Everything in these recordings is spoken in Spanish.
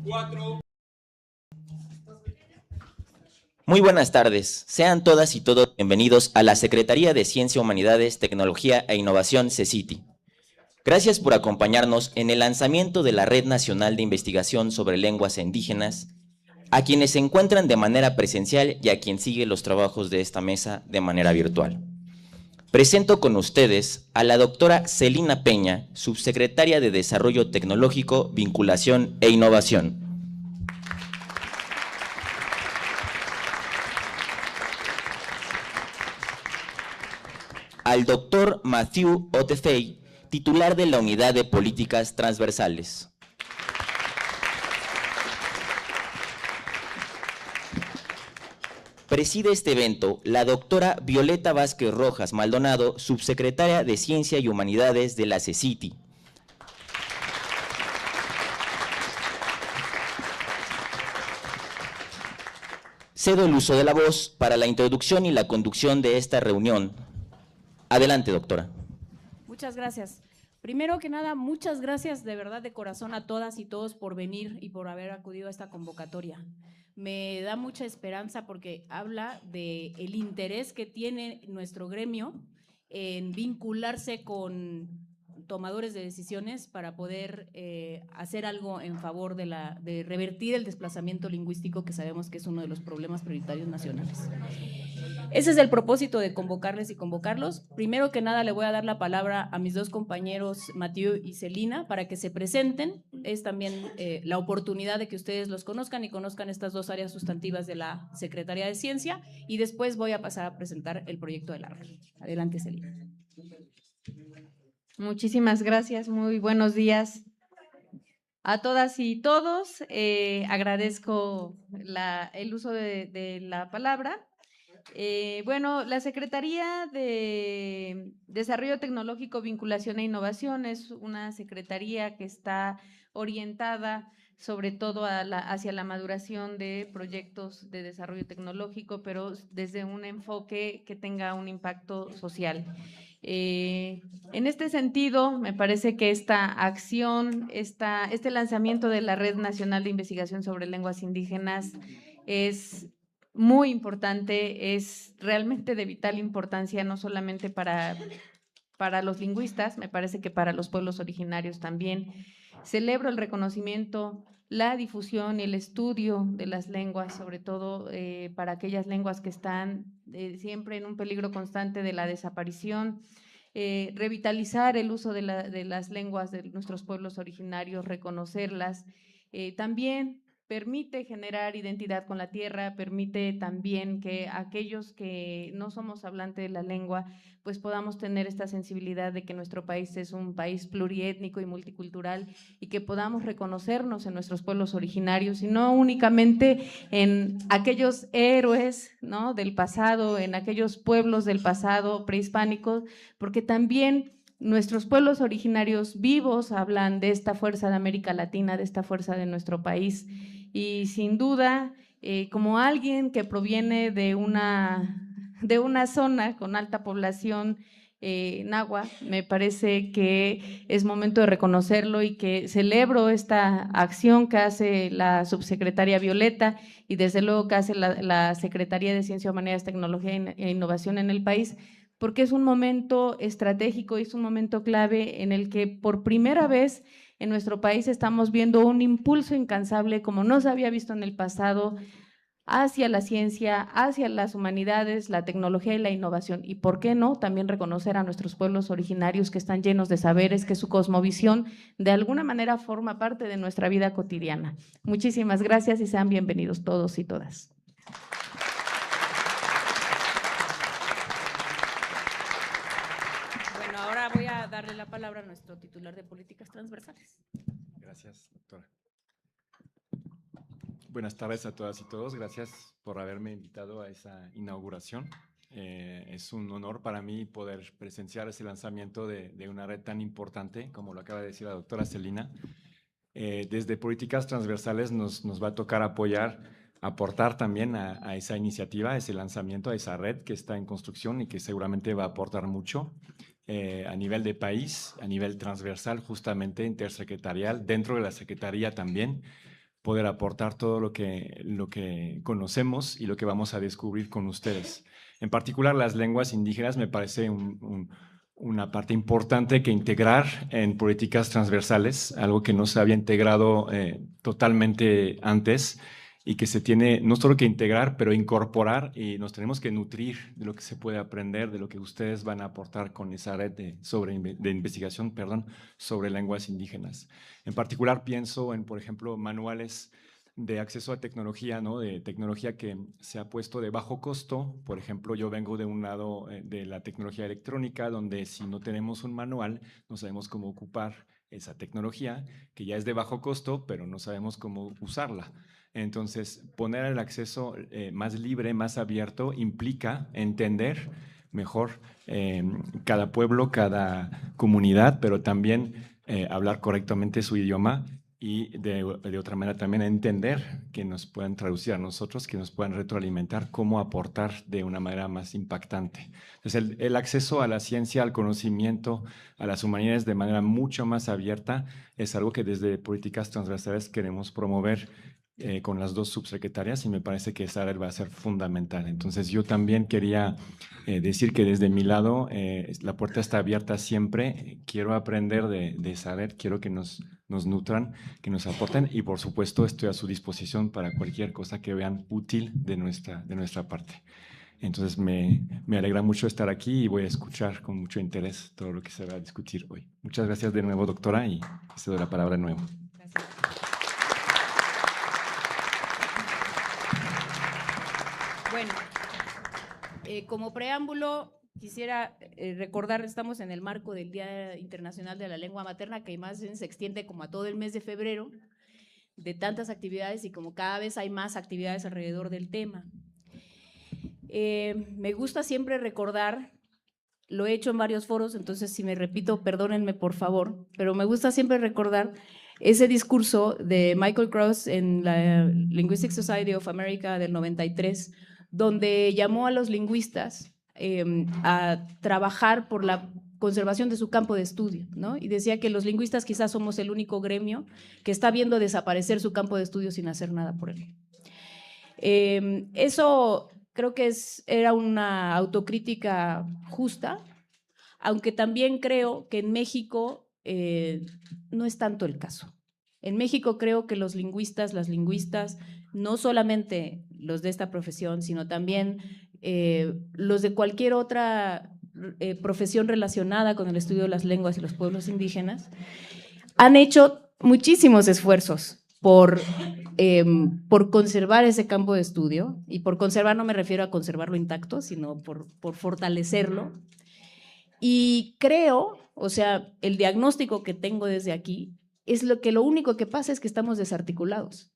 4. Muy buenas tardes. Sean todas y todos bienvenidos a la Secretaría de Ciencia, Humanidades, Tecnología e Innovación, CECITI. Gracias por acompañarnos en el lanzamiento de la Red Nacional de Investigación sobre Lenguas Indígenas, a quienes se encuentran de manera presencial y a quien sigue los trabajos de esta mesa de manera virtual. Presento con ustedes a la doctora Celina Peña, subsecretaria de Desarrollo Tecnológico, Vinculación e Innovación. Al doctor Matthew Otefei, titular de la Unidad de Políticas Transversales. Preside este evento la doctora Violeta Vázquez Rojas Maldonado, subsecretaria de Ciencia y Humanidades de la CECITI. Cedo el uso de la voz para la introducción y la conducción de esta reunión. Adelante, doctora. Muchas gracias. Primero que nada, muchas gracias de verdad de corazón a todas y todos por venir y por haber acudido a esta convocatoria. Me da mucha esperanza porque habla del interés que tiene nuestro gremio en vincularse con tomadores de decisiones para poder hacer algo en favor de revertir el desplazamiento lingüístico, que sabemos que es uno de los problemas prioritarios nacionales. Ese es el propósito de convocarles y convocarlos. Primero que nada, le voy a dar la palabra a mis dos compañeros, Mathieu y Celina, para que se presenten. Es también la oportunidad de que ustedes los conozcan y conozcan estas dos áreas sustantivas de la Secretaría de Ciencia, y después voy a pasar a presentar el proyecto de la red. Adelante, Celina. Muchísimas gracias, muy buenos días a todas y todos. Agradezco el uso de la palabra. Bueno, la Secretaría de Desarrollo Tecnológico, Vinculación e Innovación es una secretaría que está orientada sobre todo hacia la maduración de proyectos de desarrollo tecnológico, pero desde un enfoque que tenga un impacto social. En este sentido, me parece que esta acción, este lanzamiento de la Red Nacional de Investigación sobre Lenguas Indígenas es muy importante, es realmente de vital importancia, no solamente para los lingüistas, me parece que para los pueblos originarios también. Celebro el reconocimiento, la difusión y el estudio de las lenguas, sobre todo para aquellas lenguas que están siempre en un peligro constante de la desaparición. Revitalizar el uso de las lenguas de nuestros pueblos originarios, reconocerlas. También permite generar identidad con la tierra, permite también que aquellos que no somos hablantes de la lengua, pues podamos tener esta sensibilidad de que nuestro país es un país pluriétnico y multicultural, y que podamos reconocernos en nuestros pueblos originarios y no únicamente en aquellos héroes, ¿no?, del pasado, en aquellos pueblos del pasado prehispánicos, porque también nuestros pueblos originarios vivos hablan de esta fuerza de América Latina, de esta fuerza de nuestro país. Y sin duda, como alguien que proviene de una zona con alta población nahua, me parece que es momento de reconocerlo, y que celebro esta acción que hace la subsecretaria Violeta y desde luego que hace la Secretaría de Ciencia, Humanidades, Tecnología e Innovación en el país, porque es un momento estratégico y es un momento clave en el que por primera vez en nuestro país estamos viendo un impulso incansable como no se había visto en el pasado hacia la ciencia, hacia las humanidades, la tecnología y la innovación. Y por qué no, también reconocer a nuestros pueblos originarios que están llenos de saberes, que su cosmovisión de alguna manera forma parte de nuestra vida cotidiana. Muchísimas gracias y sean bienvenidos todos y todas. Bueno, ahora voy a darle la palabra a nuestro titular de Políticas Transversales. Gracias, doctora. Buenas tardes a todas y todos. Gracias por haberme invitado a esa inauguración. Es un honor para mí poder presenciar ese lanzamiento de una red tan importante, como lo acaba de decir la doctora Celina. Desde Políticas Transversales nos va a tocar aportar también a esa iniciativa, a ese lanzamiento, a esa red que está en construcción y que seguramente va a aportar mucho a nivel de país, a nivel transversal, justamente intersecretarial, dentro de la Secretaría también, poder aportar todo lo que conocemos y lo que vamos a descubrir con ustedes. En particular, las lenguas indígenas me parece una parte importante que integrar en políticas transversales, algo que no se había integrado totalmente antes y que se tiene no solo que integrar, pero incorporar, y nos tenemos que nutrir de lo que se puede aprender, de lo que ustedes van a aportar con esa red de investigación, sobre lenguas indígenas. En particular pienso en, por ejemplo, manuales de acceso a tecnología, ¿no? De tecnología que se ha puesto de bajo costo. Por ejemplo, yo vengo de un lado de la tecnología electrónica, donde si no tenemos un manual, no sabemos cómo ocupar esa tecnología, que ya es de bajo costo, pero no sabemos cómo usarla. Entonces, poner el acceso más libre, más abierto, implica entender mejor cada pueblo, cada comunidad, pero también hablar correctamente su idioma y de otra manera también entender que nos puedan traducir a nosotros, que nos puedan retroalimentar, cómo aportar de una manera más impactante. Entonces, el acceso a la ciencia, al conocimiento, a las humanidades de manera mucho más abierta es algo que desde políticas transversales queremos promover con las dos subsecretarias y me parece que esa va a ser fundamental. Entonces yo también quería decir que desde mi lado la puerta está abierta siempre. Quiero aprender de saber, quiero que nos nutran, que nos aporten y por supuesto estoy a su disposición para cualquier cosa que vean útil de nuestra parte. Entonces me alegra mucho estar aquí y voy a escuchar con mucho interés todo lo que se va a discutir hoy. Muchas gracias de nuevo, doctora, y cedo la palabra de nuevo. Gracias. Bueno, como preámbulo, quisiera recordar, estamos en el marco del Día Internacional de la Lengua Materna, que más bien se extiende como a todo el mes de febrero, de tantas actividades y como cada vez hay más actividades alrededor del tema. Me gusta siempre recordar, lo he hecho en varios foros, entonces si me repito, perdónenme por favor, pero me gusta siempre recordar ese discurso de Michael Krauss en la Linguistic Society of America del 93, donde llamó a los lingüistas a trabajar por la conservación de su campo de estudio, ¿no? Y decía que los lingüistas quizás somos el único gremio que está viendo desaparecer su campo de estudio sin hacer nada por él. Eso creo que era una autocrítica justa, aunque también creo que en México no es tanto el caso. En México creo que los lingüistas, las lingüistas, no solamente los de esta profesión, sino también los de cualquier otra profesión relacionada con el estudio de las lenguas y los pueblos indígenas, han hecho muchísimos esfuerzos por conservar ese campo de estudio, y por conservar no me refiero a conservarlo intacto, sino por fortalecerlo. Y creo, o sea, el diagnóstico que tengo desde aquí es lo único que pasa es que estamos desarticulados.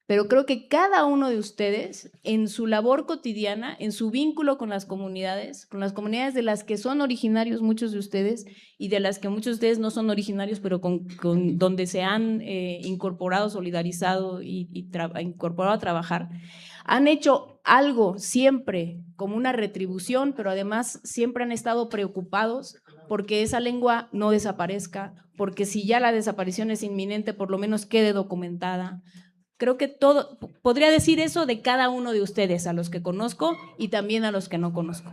Pero creo que cada uno de ustedes, en su labor cotidiana, en su vínculo con las comunidades de las que son originarios muchos de ustedes y de las que muchos de ustedes no son originarios, pero con donde se han incorporado, solidarizado y incorporado a trabajar, han hecho algo siempre como una retribución, pero además siempre han estado preocupados porque esa lengua no desaparezca, porque si ya la desaparición es inminente, por lo menos quede documentada. Creo que podría decir eso de cada uno de ustedes, a los que conozco y también a los que no conozco.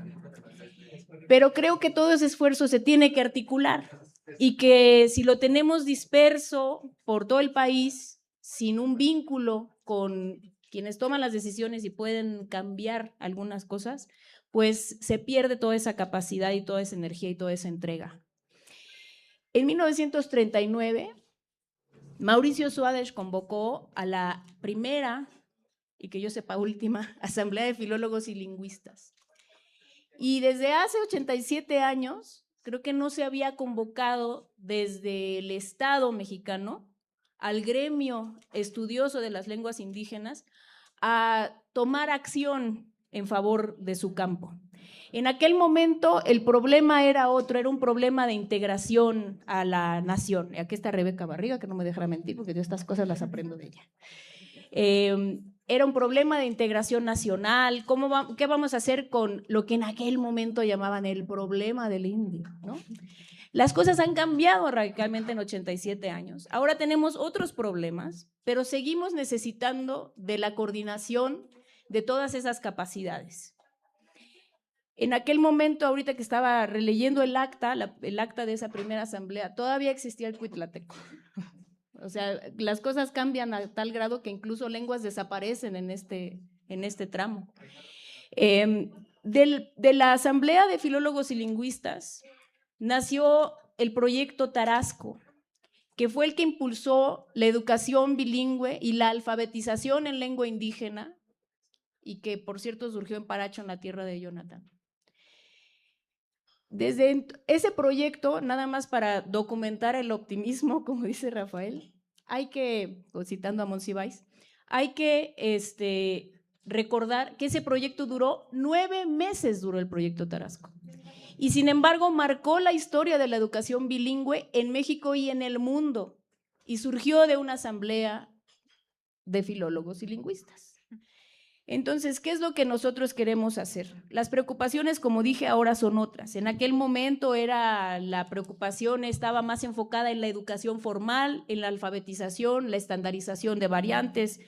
Pero creo que todo ese esfuerzo se tiene que articular y que si lo tenemos disperso por todo el país, sin un vínculo con quienes toman las decisiones y pueden cambiar algunas cosas, pues se pierde toda esa capacidad y toda esa energía y toda esa entrega. En 1939, Mauricio Suárez convocó a la primera, y que yo sepa última, Asamblea de Filólogos y Lingüistas. Y desde hace 87 años, creo que no se había convocado desde el Estado mexicano al gremio estudioso de las lenguas indígenas a tomar acción en favor de su campo. En aquel momento el problema era otro, era un problema de integración a la nación. Y aquí está Rebeca Barriga, que no me dejará mentir porque yo estas cosas las aprendo de ella. Era un problema de integración nacional. ¿Qué vamos a hacer con lo que en aquel momento llamaban el problema del indio, ¿no? Las cosas han cambiado radicalmente en 87 años. Ahora tenemos otros problemas, pero seguimos necesitando de la coordinación de todas esas capacidades. En aquel momento, ahorita que estaba releyendo el acta de esa primera asamblea, todavía existía el Cuitlateco. O sea, las cosas cambian a tal grado que incluso lenguas desaparecen en este tramo. De la Asamblea de Filólogos y Lingüistas nació el proyecto Tarasco, que fue el que impulsó la educación bilingüe y la alfabetización en lengua indígena, y que, por cierto, surgió en Paracho, en la tierra de Jonathan. Desde ese proyecto, nada más para documentar el optimismo, como dice Rafael, citando a Monsiváis, hay que recordar que ese proyecto duró 9 meses, duró el proyecto Tarasco. Y sin embargo, marcó la historia de la educación bilingüe en México y en el mundo, y surgió de una asamblea de filólogos y lingüistas. Entonces, ¿qué es lo que nosotros queremos hacer? Las preocupaciones, como dije, ahora son otras. En aquel momento la preocupación estaba más enfocada en la educación formal, en la alfabetización, la estandarización de variantes,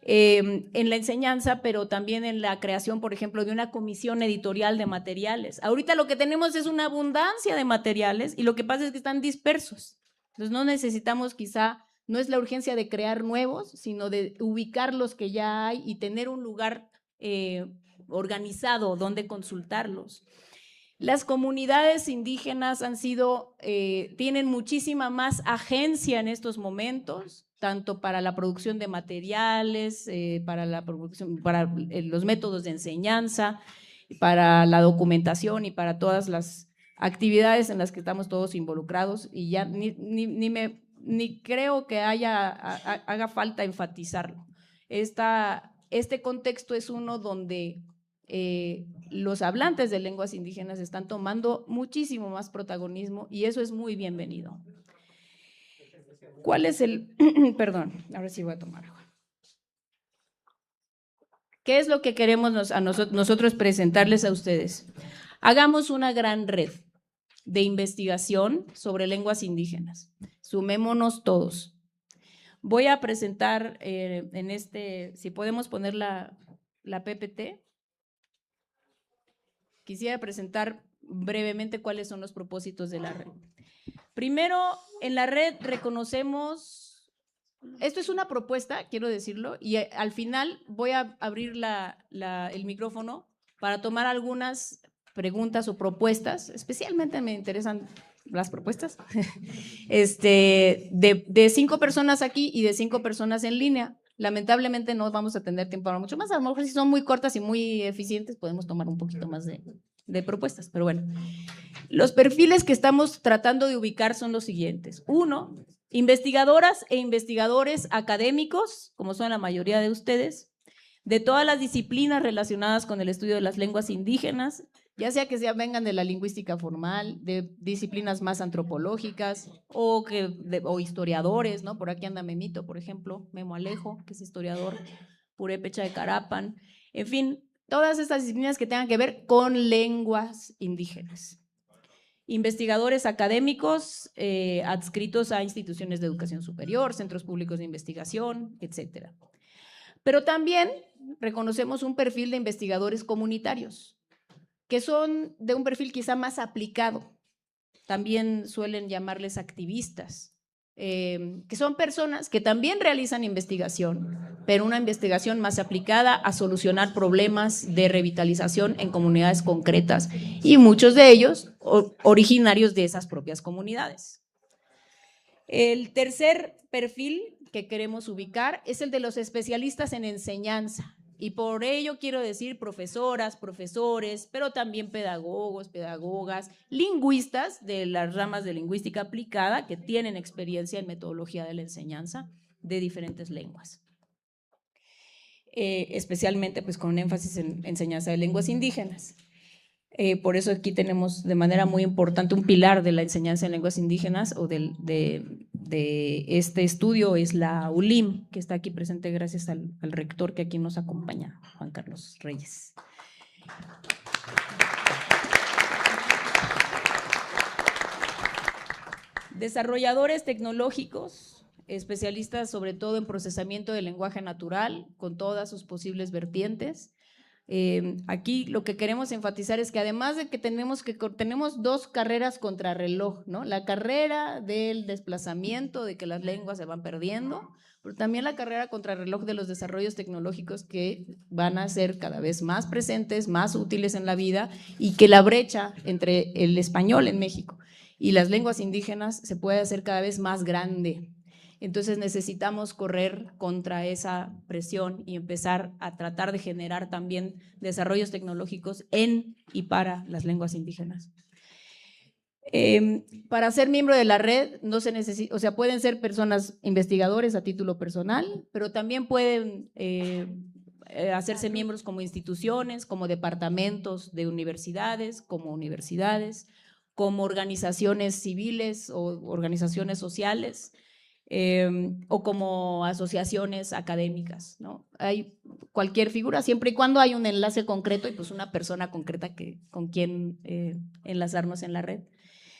en la enseñanza, pero también en la creación, por ejemplo, de una comisión editorial de materiales. Ahorita lo que tenemos es una abundancia de materiales y lo que pasa es que están dispersos. Entonces no necesitamos no es la urgencia de crear nuevos, sino de ubicar los que ya hay y tener un lugar organizado donde consultarlos. Las comunidades indígenas tienen muchísima más agencia en estos momentos, tanto para la producción de materiales, para los métodos de enseñanza, para la documentación y para todas las actividades en las que estamos todos involucrados, y ya ni creo que haga falta enfatizarlo. Este contexto es uno donde los hablantes de lenguas indígenas están tomando muchísimo más protagonismo, y eso es muy bienvenido. ¿Cuál es perdón, ahora sí voy a tomar agua. ¿Qué es lo que queremos nosotros presentarles a ustedes? Hagamos una gran red de investigación sobre lenguas indígenas. Sumémonos todos. Voy a presentar si podemos poner la PPT. Quisiera presentar brevemente cuáles son los propósitos de la red. Primero, en la red reconocemos, esto es una propuesta, quiero decirlo, y al final voy a abrir el micrófono para tomar algunas preguntas o propuestas. Especialmente me interesan las propuestas, de 5 personas aquí y de 5 personas en línea. Lamentablemente no vamos a tener tiempo para mucho más. A lo mejor si son muy cortas y muy eficientes podemos tomar un poquito más de propuestas, pero bueno. Los perfiles que estamos tratando de ubicar son los siguientes. 1, investigadoras e investigadores académicos, como son la mayoría de ustedes, de todas las disciplinas relacionadas con el estudio de las lenguas indígenas, ya sea que vengan de la lingüística formal, de disciplinas más antropológicas o historiadores, ¿no? Por aquí anda Memito, por ejemplo, Memo Alejo, que es historiador, purépecha de Carapan, en fin, todas estas disciplinas que tengan que ver con lenguas indígenas. Investigadores académicos adscritos a instituciones de educación superior, centros públicos de investigación, etcétera. Pero también reconocemos un perfil de investigadores comunitarios, que son de un perfil quizá más aplicado. También suelen llamarles activistas, que son personas que también realizan investigación, pero una investigación más aplicada a solucionar problemas de revitalización en comunidades concretas, y muchos de ellos originarios de esas propias comunidades. El tercer perfil que queremos ubicar es el de los especialistas en enseñanza. Y por ello quiero decir profesoras, profesores, pero también pedagogos, pedagogas, lingüistas de las ramas de lingüística aplicada que tienen experiencia en metodología de la enseñanza de diferentes lenguas. Especialmente pues con énfasis en enseñanza de lenguas indígenas. Por eso aquí tenemos de manera muy importante un pilar de la enseñanza en lenguas indígenas o de este estudio es la ULIM, que está aquí presente gracias al rector que aquí nos acompaña, Juan Carlos Reyes. Desarrolladores tecnológicos, especialistas sobre todo en procesamiento del lenguaje natural, con todas sus posibles vertientes. Aquí lo que queremos enfatizar es que además de que tenemos 2 carreras contrarreloj, ¿no? La carrera del desplazamiento, de que las lenguas se van perdiendo, pero también la carrera contrarreloj de los desarrollos tecnológicos que van a ser cada vez más presentes, más útiles en la vida, y que la brecha entre el español en México y las lenguas indígenas se puede hacer cada vez más grande. Entonces necesitamos correr contra esa presión y empezar a tratar de generar también desarrollos tecnológicos en y para las lenguas indígenas. Para ser miembro de la red no se necesita, o sea, pueden ser personas investigadores a título personal, pero también pueden hacerse miembros como instituciones, como departamentos de universidades, como organizaciones civiles o organizaciones sociales. O como asociaciones académicas, ¿no? Hay cualquier figura, siempre y cuando hay un enlace concreto y pues una persona concreta con quien enlazarnos en la red.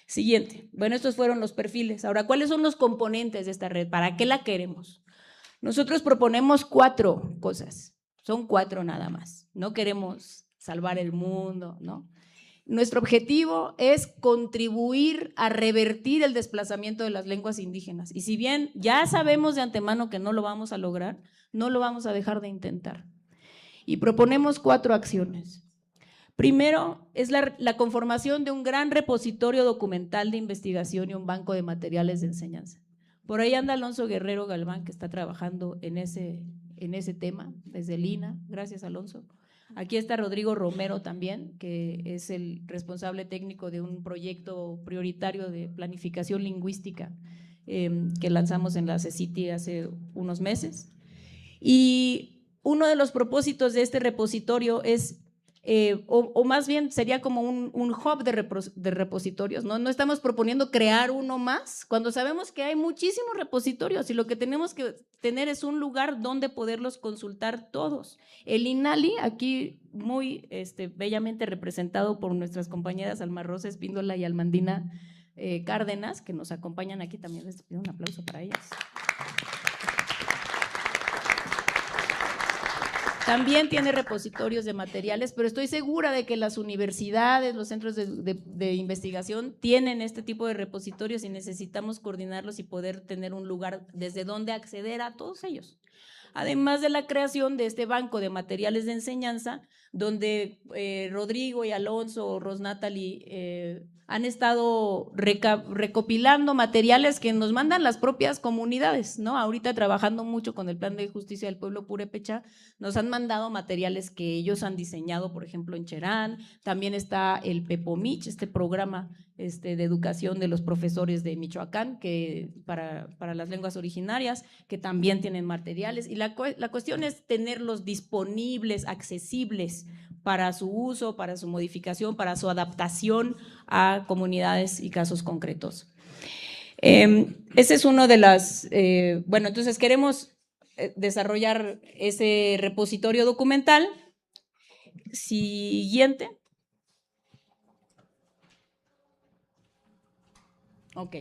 Siguiente. Bueno, estos fueron los perfiles. Ahora, ¿cuáles son los componentes de esta red? ¿Para qué la queremos? Nosotros proponemos 4 cosas. Son 4 nada más. No queremos salvar el mundo, ¿no? Nuestro objetivo es contribuir a revertir el desplazamiento de las lenguas indígenas. Y si bien ya sabemos de antemano que no lo vamos a lograr, no lo vamos a dejar de intentar. Y proponemos 4 acciones. Primero, es la conformación de un gran repositorio documental de investigación y un banco de materiales de enseñanza. Por ahí anda Alonso Guerrero Galván, que está trabajando en ese tema, desde el INA. Gracias, Alonso. Aquí está Rodrigo Romero también, que es el responsable técnico de un proyecto prioritario de planificación lingüística que lanzamos en la CECITI hace unos meses. Y uno de los propósitos de este repositorio es, o más bien sería como un hub de repositorios, ¿no? No estamos proponiendo crear uno más, cuando sabemos que hay muchísimos repositorios y lo que tenemos que tener es un lugar donde poderlos consultar todos. El INALI, aquí muy bellamente representado por nuestras compañeras Alma Rosa Espíndola y Almandina Cárdenas, que nos acompañan aquí también, les pido un aplauso para ellas. También tiene repositorios de materiales, pero estoy segura de que las universidades, los centros de investigación tienen este tipo de repositorios y necesitamos coordinarlos y poder tener un lugar desde donde acceder a todos ellos. Además de la creación de este banco de materiales de enseñanza, donde Rodrigo y Alonso, Rosnatalie, han estado recopilando materiales que nos mandan las propias comunidades, ¿no? Ahorita trabajando mucho con el Plan de Justicia del Pueblo Purépecha, nos han mandado materiales que ellos han diseñado, por ejemplo, en Cherán. También está el Pepomich, este programa de educación de los profesores de Michoacán, que para las lenguas originarias, que también tienen materiales. Y la cuestión es tenerlos disponibles, accesibles para su uso, para su modificación, para su adaptación a comunidades y casos concretos. Ese es uno de las… bueno, entonces queremos desarrollar ese repositorio documental. Siguiente. Ok.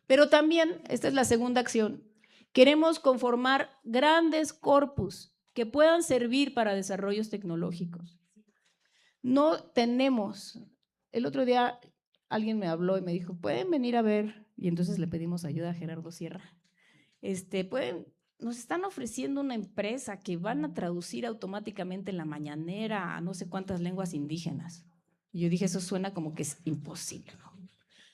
Pero también, esta es la segunda acción, queremos conformar grandes corpus que puedan servir para desarrollos tecnológicos. No tenemos… El otro día alguien me habló y me dijo, ¿pueden venir a ver? Y entonces le pedimos ayuda a Gerardo Sierra. Nos están ofreciendo una empresa que van a traducir automáticamente en la mañanera a no sé cuántas lenguas indígenas. Y yo dije, eso suena como que es imposible, ¿no?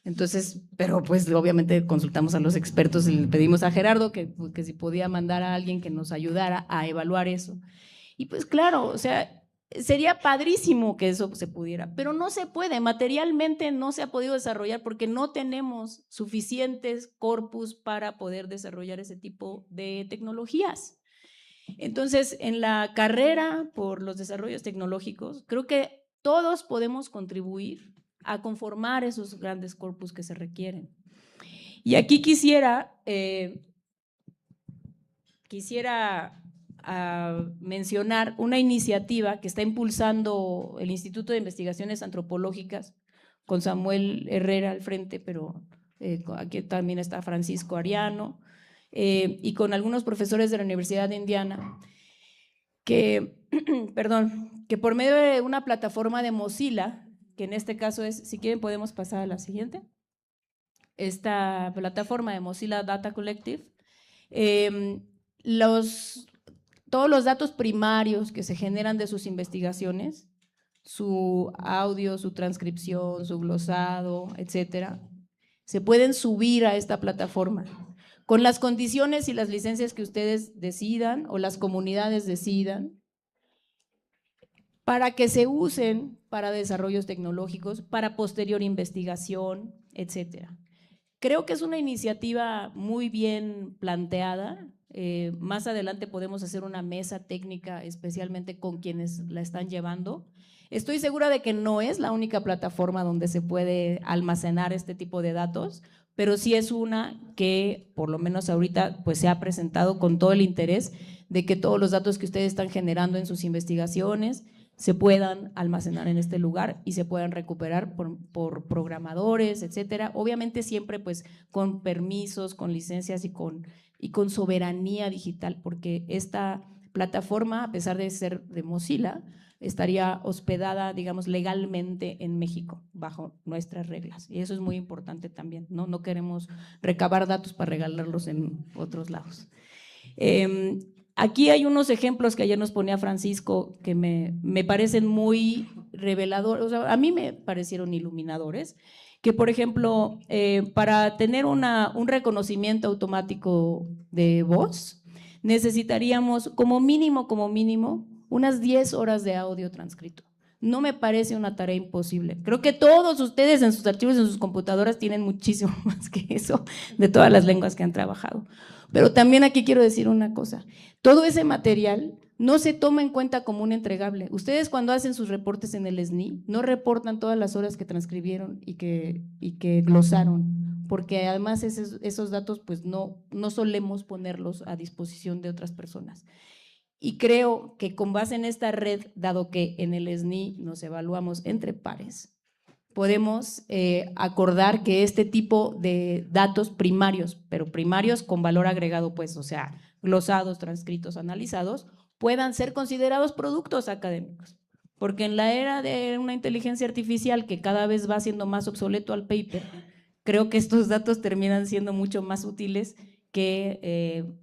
Entonces, pero pues obviamente consultamos a los expertos y le pedimos a Gerardo que si podía mandar a alguien que nos ayudara a evaluar eso. Y pues claro, o sea, sería padrísimo que eso se pudiera, pero no se puede, materialmente no se ha podido desarrollar porque no tenemos suficientes corpus para poder desarrollar ese tipo de tecnologías. Entonces, en la carrera por los desarrollos tecnológicos, creo que todos podemos contribuir a conformar esos grandes corpus que se requieren. Y aquí quisiera mencionar una iniciativa que está impulsando el Instituto de Investigaciones Antropológicas con Samuel Herrera al frente, pero aquí también está Francisco Ariano, y con algunos profesores de la Universidad de Indiana, que, perdón, que por medio de una plataforma de Mozilla, que en este caso es, si quieren podemos pasar a la siguiente, esta plataforma de Mozilla Data Collective, todos los datos primarios que se generan de sus investigaciones, su audio, su transcripción, su glosado, etcétera, se pueden subir a esta plataforma con las condiciones y las licencias que ustedes decidan o las comunidades decidan, para que se usen para desarrollos tecnológicos, para posterior investigación, etcétera. Creo que es una iniciativa muy bien planteada. Más adelante podemos hacer una mesa técnica especialmente con quienes la están llevando. Estoy segura de que no es la única plataforma donde se puede almacenar este tipo de datos, pero sí es una que por lo menos ahorita pues se ha presentado con todo el interés de que todos los datos que ustedes están generando en sus investigaciones se puedan almacenar en este lugar y se puedan recuperar por programadores, etcétera. Obviamente siempre pues con permisos, con licencias y con soberanía digital, porque esta plataforma, a pesar de ser de Mozilla, estaría hospedada, digamos, legalmente en México, bajo nuestras reglas. Y eso es muy importante también, ¿no? No queremos recabar datos para regalarlos en otros lados. Aquí hay unos ejemplos que ayer nos ponía Francisco que me parecen muy reveladores, o sea, a mí me parecieron iluminadores, que por ejemplo, para tener un reconocimiento automático de voz, necesitaríamos como mínimo, unas 10 horas de audio transcrito. No me parece una tarea imposible. Creo que todos ustedes en sus archivos, en sus computadoras, tienen muchísimo más que eso de todas las lenguas que han trabajado. Pero también aquí quiero decir una cosa. Todo ese material no se toma en cuenta como un entregable. Ustedes cuando hacen sus reportes en el SNI, no reportan todas las horas que transcribieron y que glosaron, porque además esos datos pues no solemos ponerlos a disposición de otras personas. Y creo que con base en esta red, dado que en el SNI nos evaluamos entre pares, podemos acordar que este tipo de datos primarios, pero primarios con valor agregado, pues, o sea, glosados, transcritos, analizados, puedan ser considerados productos académicos. Porque en la era de una inteligencia artificial que cada vez va siendo más obsoleto al paper, creo que estos datos terminan siendo mucho más útiles que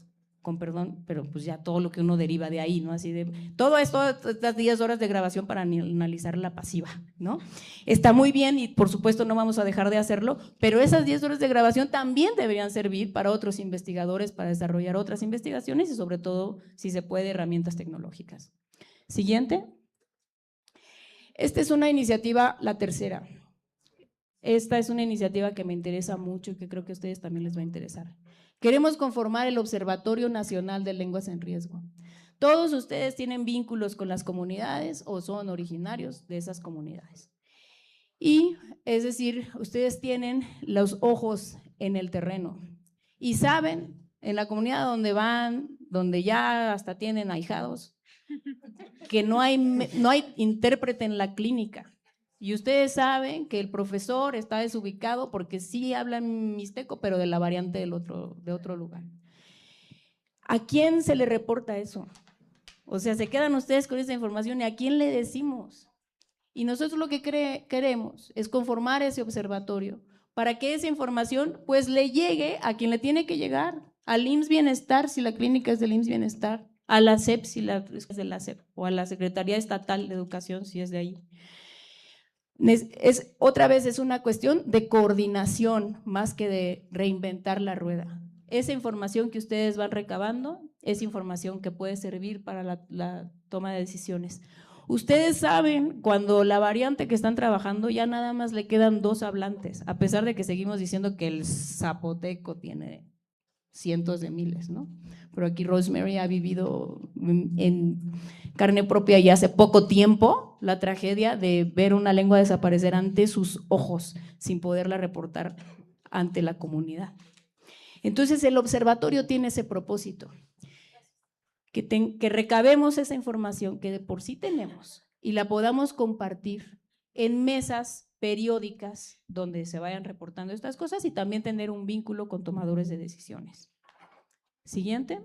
con perdón, pero pues ya todo lo que uno deriva de ahí, ¿no? Así de, todo esto, estas 10 horas de grabación para analizar la pasiva, ¿no? Está muy bien y por supuesto no vamos a dejar de hacerlo, pero esas 10 horas de grabación también deberían servir para otros investigadores, para desarrollar otras investigaciones y sobre todo, si se puede, herramientas tecnológicas. Siguiente. Esta es una iniciativa, la tercera. Esta es una iniciativa que me interesa mucho y que creo que a ustedes también les va a interesar. Queremos conformar el Observatorio Nacional de Lenguas en Riesgo. Todos ustedes tienen vínculos con las comunidades o son originarios de esas comunidades. Y, es decir, ustedes tienen los ojos en el terreno y saben en la comunidad donde van, donde ya hasta tienen ahijados, que no hay intérprete en la clínica. Y ustedes saben que el profesor está desubicado porque sí habla mixteco, pero de la variante de otro lugar. ¿A quién se le reporta eso? O sea, se quedan ustedes con esa información y ¿a quién le decimos? Y nosotros lo que queremos es conformar ese observatorio para que esa información pues le llegue a quien le tiene que llegar, al IMSS Bienestar si la clínica es del IMSS Bienestar, a la SEP si es de la SEP o a la Secretaría Estatal de Educación si es de ahí. Otra vez es una cuestión de coordinación más que de reinventar la rueda. Esa información que ustedes van recabando es información que puede servir para la toma de decisiones. Ustedes saben cuando la variante que están trabajando ya nada más le quedan 2 hablantes, a pesar de que seguimos diciendo que el zapoteco tiene cientos de miles, ¿no? Pero aquí Rosemary ha vivido en carne propia y hace poco tiempo la tragedia de ver una lengua desaparecer ante sus ojos sin poderla reportar ante la comunidad. Entonces el observatorio tiene ese propósito, que recabemos esa información que de por sí tenemos y la podamos compartir en mesas periódicas donde se vayan reportando estas cosas y también tener un vínculo con tomadores de decisiones. Siguiente.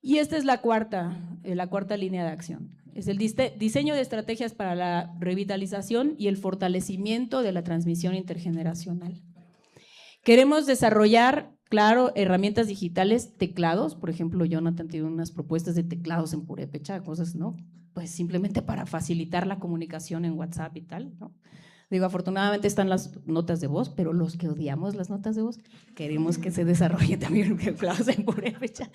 Y esta es la cuarta línea de acción. Es el diseño de estrategias para la revitalización y el fortalecimiento de la transmisión intergeneracional. Queremos desarrollar, claro, herramientas digitales, teclados. Por ejemplo, Jonathan tiene unas propuestas de teclados en purépecha, cosas, ¿no? Pues simplemente para facilitar la comunicación en WhatsApp y tal, ¿no? Digo, afortunadamente están las notas de voz, pero los que odiamos las notas de voz, queremos que se desarrolle también teclados en purépecha.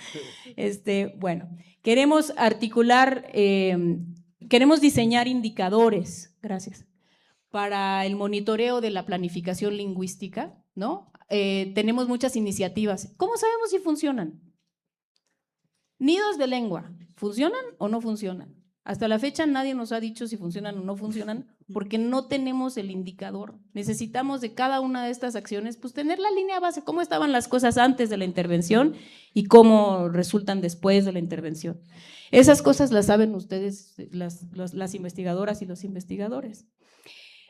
Bueno, queremos articular, queremos diseñar indicadores, gracias, para el monitoreo de la planificación lingüística, ¿no? Tenemos muchas iniciativas. ¿Cómo sabemos si funcionan? Nidos de lengua, ¿funcionan o no funcionan? Hasta la fecha nadie nos ha dicho si funcionan o no funcionan porque no tenemos el indicador. Necesitamos de cada una de estas acciones pues tener la línea base, cómo estaban las cosas antes de la intervención y cómo resultan después de la intervención. Esas cosas las saben ustedes, las investigadoras y los investigadores.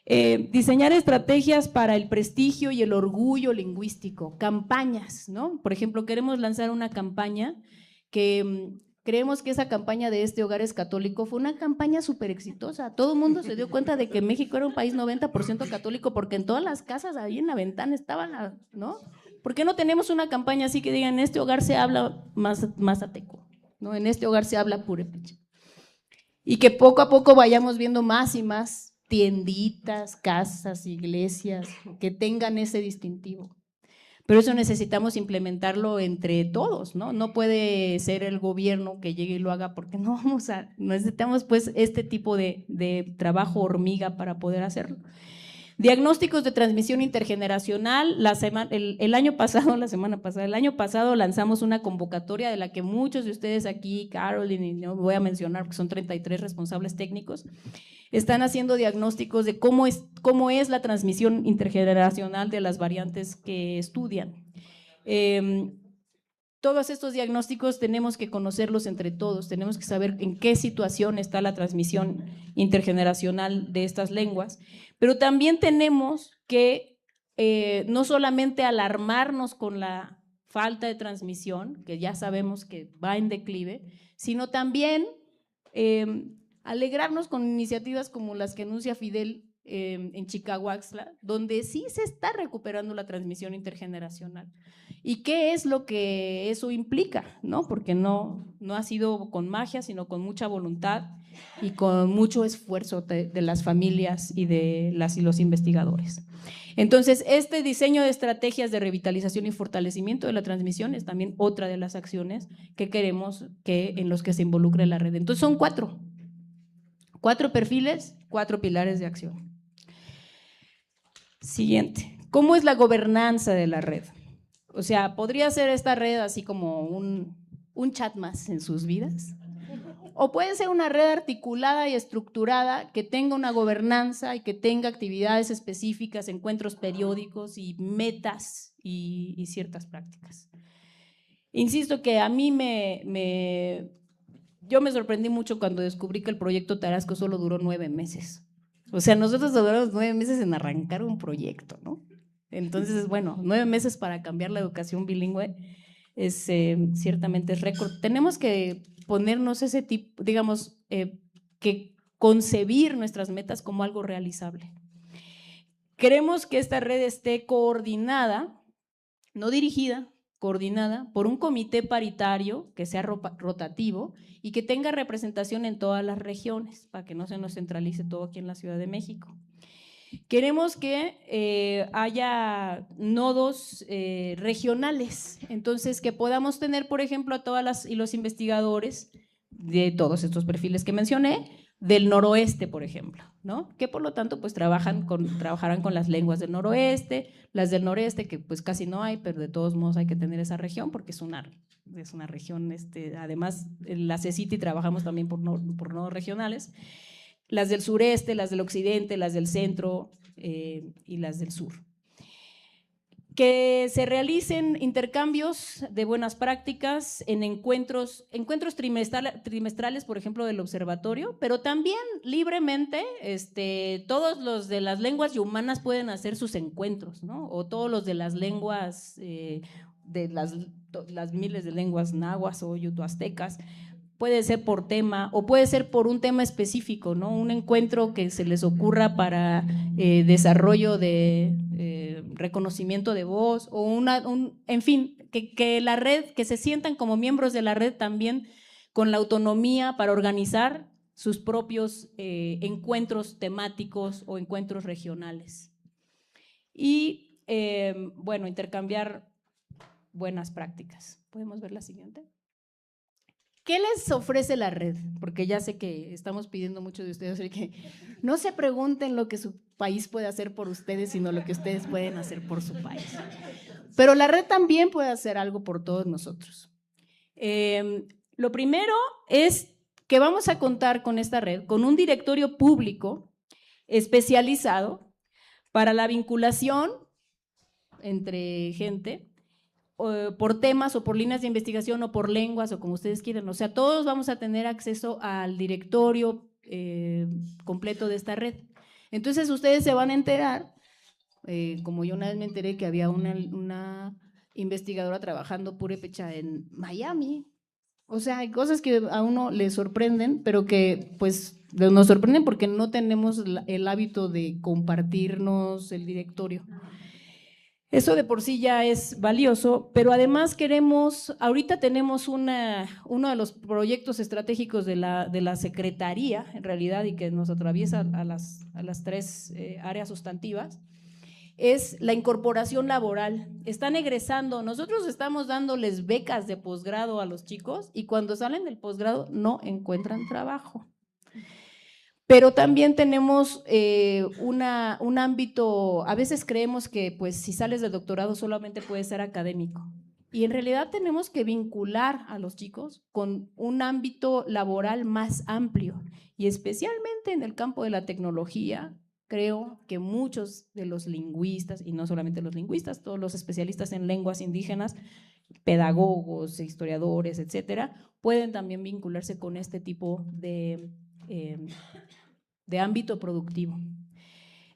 Diseñar estrategias para el prestigio y el orgullo lingüístico, campañas, ¿no? Por ejemplo, queremos lanzar una campaña que creemos que esa campaña de Este Hogar es Católico fue una campaña súper exitosa. Todo el mundo se dio cuenta de que México era un país 90% católico porque en todas las casas ahí en la ventana estaban, ¿no? ¿Por qué no tenemos una campaña así que digan, en este hogar se habla mazateco, ¿no? En este hogar se habla purépecha? Y que poco a poco vayamos viendo más y más tienditas, casas, iglesias que tengan ese distintivo. Pero eso necesitamos implementarlo entre todos, ¿no? No puede ser el gobierno que llegue y lo haga porque no necesitamos pues este tipo de trabajo hormiga para poder hacerlo. Diagnósticos de transmisión intergeneracional. El año pasado lanzamos una convocatoria de la que muchos de ustedes aquí, Caroline, y no voy a mencionar porque son 33 responsables técnicos, están haciendo diagnósticos de cómo es la transmisión intergeneracional de las variantes que estudian. Todos estos diagnósticos tenemos que conocerlos entre todos, tenemos que saber en qué situación está la transmisión intergeneracional de estas lenguas, pero también tenemos que no solamente alarmarnos con la falta de transmisión, que ya sabemos que va en declive, sino también alegrarnos con iniciativas como las que anuncia Fidel en Chicahuaxtla, donde sí se está recuperando la transmisión intergeneracional. ¿Y qué es lo que eso implica? ¿No? Porque no ha sido con magia, sino con mucha voluntad y con mucho esfuerzo de las familias y de las y los investigadores. Entonces, este diseño de estrategias de revitalización y fortalecimiento de la transmisión es también otra de las acciones que queremos en los que se involucre la red. Entonces, son 4 perfiles, 4 pilares de acción. Siguiente, ¿cómo es la gobernanza de la red? O sea, ¿podría ser esta red así como un chat más en sus vidas? O puede ser una red articulada y estructurada que tenga una gobernanza y que tenga actividades específicas, encuentros periódicos y metas y ciertas prácticas. Insisto que a mí yo me sorprendí mucho cuando descubrí que el proyecto Tarasco solo duró 9 meses. O sea, nosotros duramos 9 meses en arrancar un proyecto, ¿no? Entonces, bueno, 9 meses para cambiar la educación bilingüe ciertamente es récord. Tenemos que ponernos ese tipo, digamos, que concebir nuestras metas como algo realizable. Queremos que esta red esté coordinada, no dirigida, coordinada por un comité paritario que sea rotativo y que tenga representación en todas las regiones para que no se nos centralice todo aquí en la Ciudad de México. Queremos que haya nodos regionales, entonces que podamos tener, por ejemplo, a todas los investigadores de todos estos perfiles que mencioné, del noroeste, por ejemplo, ¿no? Que por lo tanto pues trabajarán con las lenguas del noroeste, las del noreste, que pues casi no hay, pero de todos modos hay que tener esa región porque es una región, además la CECITI trabajamos también por nodos regionales, las del sureste, las del occidente, las del centro y las del sur. Que se realicen intercambios de buenas prácticas en encuentros trimestrales, por ejemplo, del observatorio, pero también libremente, todos los de las lenguas y humanas pueden hacer sus encuentros, ¿no? O todos los de las lenguas, de las miles de lenguas nahuas o yutoaztecas, puede ser por tema o puede ser por un tema específico, ¿no? Un encuentro que se les ocurra para desarrollo de reconocimiento de voz o en fin, que la red, que se sientan como miembros de la red también con la autonomía para organizar sus propios encuentros temáticos o encuentros regionales. Y bueno, intercambiar buenas prácticas. ¿Podemos ver la siguiente? ¿Qué les ofrece la red? Porque ya sé que estamos pidiendo mucho de ustedes, así que no se pregunten lo que su país puede hacer por ustedes, sino lo que ustedes pueden hacer por su país. Pero la red también puede hacer algo por todos nosotros. Lo primero es que vamos a contar con esta red, con un directorio público especializado para la vinculación entre gente, por temas o por líneas de investigación o por lenguas o como ustedes quieran. O sea, todos vamos a tener acceso al directorio completo de esta red. Entonces ustedes se van a enterar, como yo una vez me enteré que había una investigadora trabajando purépecha en Miami. O sea, hay cosas que a uno le sorprenden, pero que pues nos sorprenden porque no tenemos el hábito de compartirnos el directorio. Eso de por sí ya es valioso, pero además ahorita tenemos uno de los proyectos estratégicos de la Secretaría, en realidad, y que nos atraviesa a las tres áreas sustantivas, es la incorporación laboral. Están egresando, nosotros estamos dándoles becas de posgrado a los chicos y cuando salen del posgrado no encuentran trabajo. Pero también tenemos un ámbito, a veces creemos que pues si sales del doctorado solamente puedes ser académico y en realidad tenemos que vincular a los chicos con un ámbito laboral más amplio y especialmente en el campo de la tecnología. Creo que muchos de los lingüistas, y no solamente los lingüistas, todos los especialistas en lenguas indígenas, pedagogos, historiadores, etcétera, pueden también vincularse con este tipo de ámbito productivo.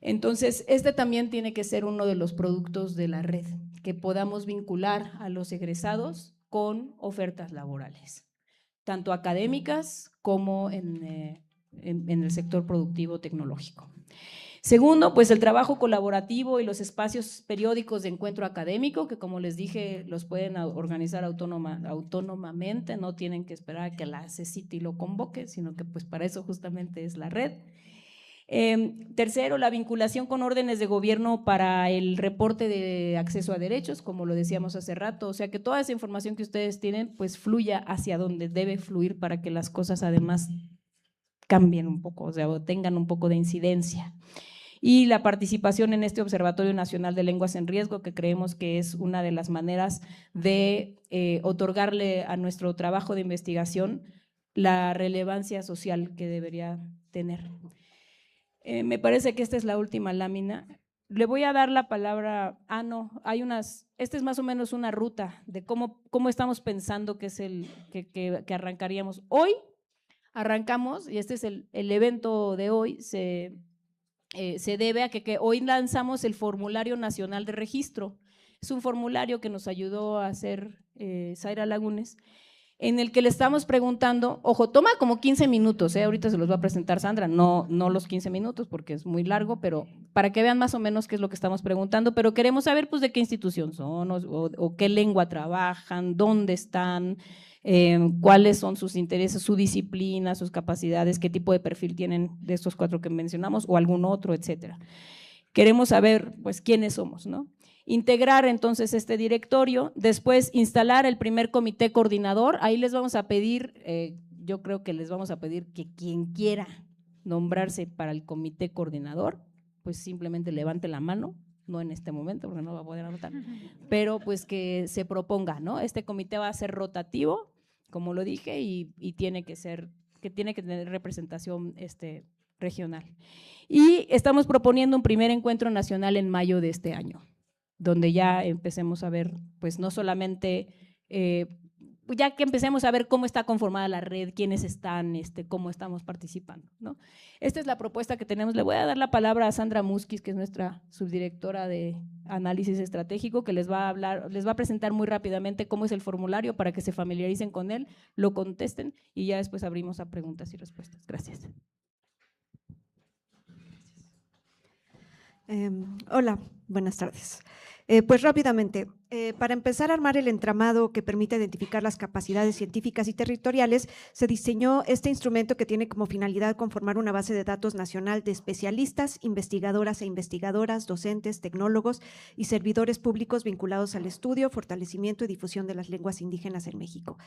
Entonces, también tiene que ser uno de los productos de la red, que podamos vincular a los egresados con ofertas laborales, tanto académicas como en el sector productivo tecnológico. Segundo, pues el trabajo colaborativo y los espacios periódicos de encuentro académico, que como les dije, los pueden organizar autónomamente, no tienen que esperar a que la CECITI lo convoque, sino que pues para eso justamente es la red. Tercero, la vinculación con órdenes de gobierno para el reporte de acceso a derechos, como lo decíamos hace rato, o sea que toda esa información que ustedes tienen pues fluya hacia donde debe fluir para que las cosas además cambien un poco, o sea, o tengan un poco de incidencia. Y la participación en este Observatorio Nacional de Lenguas en Riesgo, que creemos que es una de las maneras de otorgarle a nuestro trabajo de investigación la relevancia social que debería tener. Me parece que esta es la última lámina. Le voy a dar la palabra, esta es más o menos una ruta de cómo estamos pensando que es que arrancaríamos. Hoy arrancamos, y este es el evento de hoy, se debe a que hoy lanzamos el Formulario Nacional de Registro. Es un formulario que nos ayudó a hacer Zaira Lagunes, en el que le estamos preguntando, ojo, toma como 15 minutos, ahorita se los va a presentar Sandra, no los 15 minutos porque es muy largo, pero para que vean más o menos qué es lo que estamos preguntando, pero queremos saber pues de qué institución son o qué lengua trabajan, dónde están, cuáles son sus intereses, su disciplina, sus capacidades, qué tipo de perfil tienen de estos 4 que mencionamos o algún otro, etcétera. Queremos saber pues quiénes somos, ¿no? Integrar entonces este directorio, después instalar el primer comité coordinador, ahí les vamos a pedir, yo creo que les vamos a pedir que quien quiera nombrarse para el comité coordinador, pues simplemente levante la mano, no en este momento porque no va a poder anotar, pero pues que se proponga, ¿no? Este comité va a ser rotativo, como lo dije, y tiene que tener representación regional. Y estamos proponiendo un primer encuentro nacional en mayo de este año. donde ya empecemos a ver, pues no solamente, ya que empecemos a ver cómo está conformada la red, quiénes están, cómo estamos participando, ¿no? Esta es la propuesta que tenemos. Le voy a dar la palabra a Sandra Muskis, que es nuestra subdirectora de análisis estratégico, que les va a hablar, les va a presentar muy rápidamente cómo es el formulario para que se familiaricen con él, lo contesten y ya después abrimos a preguntas y respuestas. Gracias. Hola, buenas tardes. Pues rápidamente, para empezar a armar el entramado que permite identificar las capacidades científicas y territoriales, se diseñó este instrumento que tiene como finalidad conformar una base de datos nacional de especialistas, investigadoras e investigadoras, docentes, tecnólogos y servidores públicos vinculados al estudio, fortalecimiento y difusión de las lenguas indígenas en México.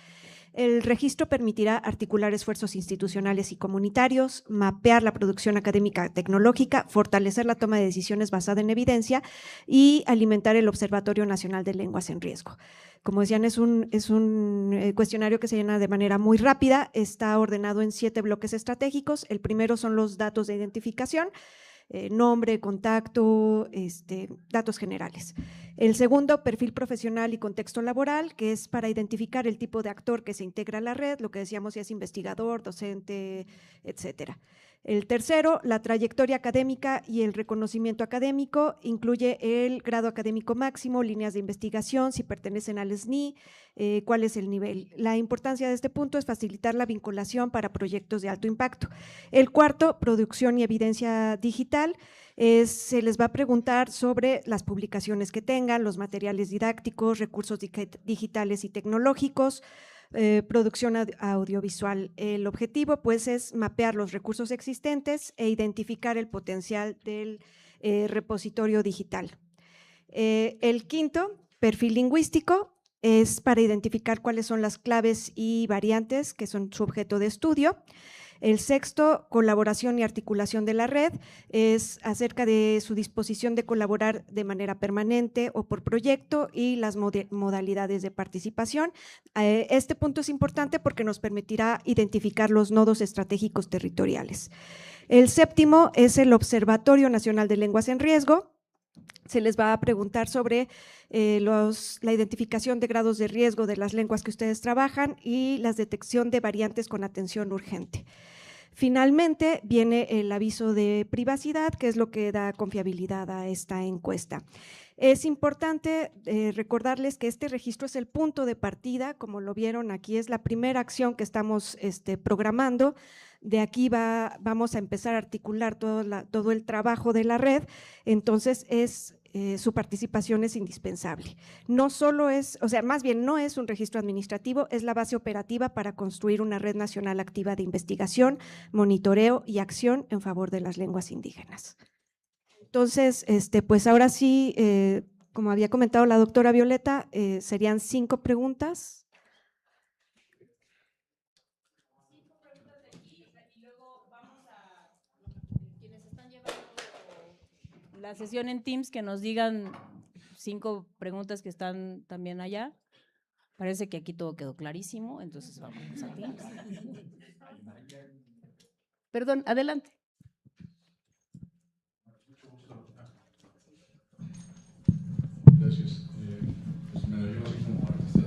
El registro permitirá articular esfuerzos institucionales y comunitarios, mapear la producción académica tecnológica, fortalecer la toma de decisiones basada en evidencia y alimentar el Observatorio Nacional de Lenguas en Riesgo. Como decían, es un cuestionario que se llena de manera muy rápida, está ordenado en 7 bloques estratégicos. El primero son los datos de identificación, nombre, contacto, datos generales. El segundo, perfil profesional y contexto laboral, que es para identificar el tipo de actor que se integra a la red, lo que decíamos si es investigador, docente, etcétera. El tercero, la trayectoria académica y el reconocimiento académico, incluye el grado académico máximo, líneas de investigación, si pertenecen al SNI, cuál es el nivel. La importancia de este punto es facilitar la vinculación para proyectos de alto impacto. El cuarto, producción y evidencia digital, se les va a preguntar sobre las publicaciones que tengan, los materiales didácticos, recursos digitales y tecnológicos, producción audiovisual. El objetivo pues es mapear los recursos existentes e identificar el potencial del repositorio digital. El quinto, perfil lingüístico, es para identificar cuáles son las claves y variantes que son su objeto de estudio. El sexto, colaboración y articulación de la red, es acerca de su disposición de colaborar de manera permanente o por proyecto y las modalidades de participación. Este punto es importante porque nos permitirá identificar los nodos estratégicos territoriales. El séptimo es el Observatorio Nacional de Lenguas en Riesgo. Se les va a preguntar sobre la identificación de grados de riesgo de las lenguas que ustedes trabajan y la detección de variantes con atención urgente. Finalmente viene el aviso de privacidad, que es lo que da confiabilidad a esta encuesta. Es importante recordarles que este registro es el punto de partida, como lo vieron aquí, es la primera acción que estamos programando. De aquí vamos a empezar a articular todo el trabajo de la red, entonces su participación es indispensable. No solo es, o sea, más bien no es un registro administrativo, es la base operativa para construir una red nacional activa de investigación, monitoreo y acción en favor de las lenguas indígenas. Entonces, pues ahora sí, como había comentado la doctora Violeta, serían 5 preguntas. La sesión en Teams, que nos digan 5 preguntas que están también allá. Parece que aquí todo quedó clarísimo, entonces vamos a Teams. Perdón, adelante. Gracias. Pues me lo llevo así como artista.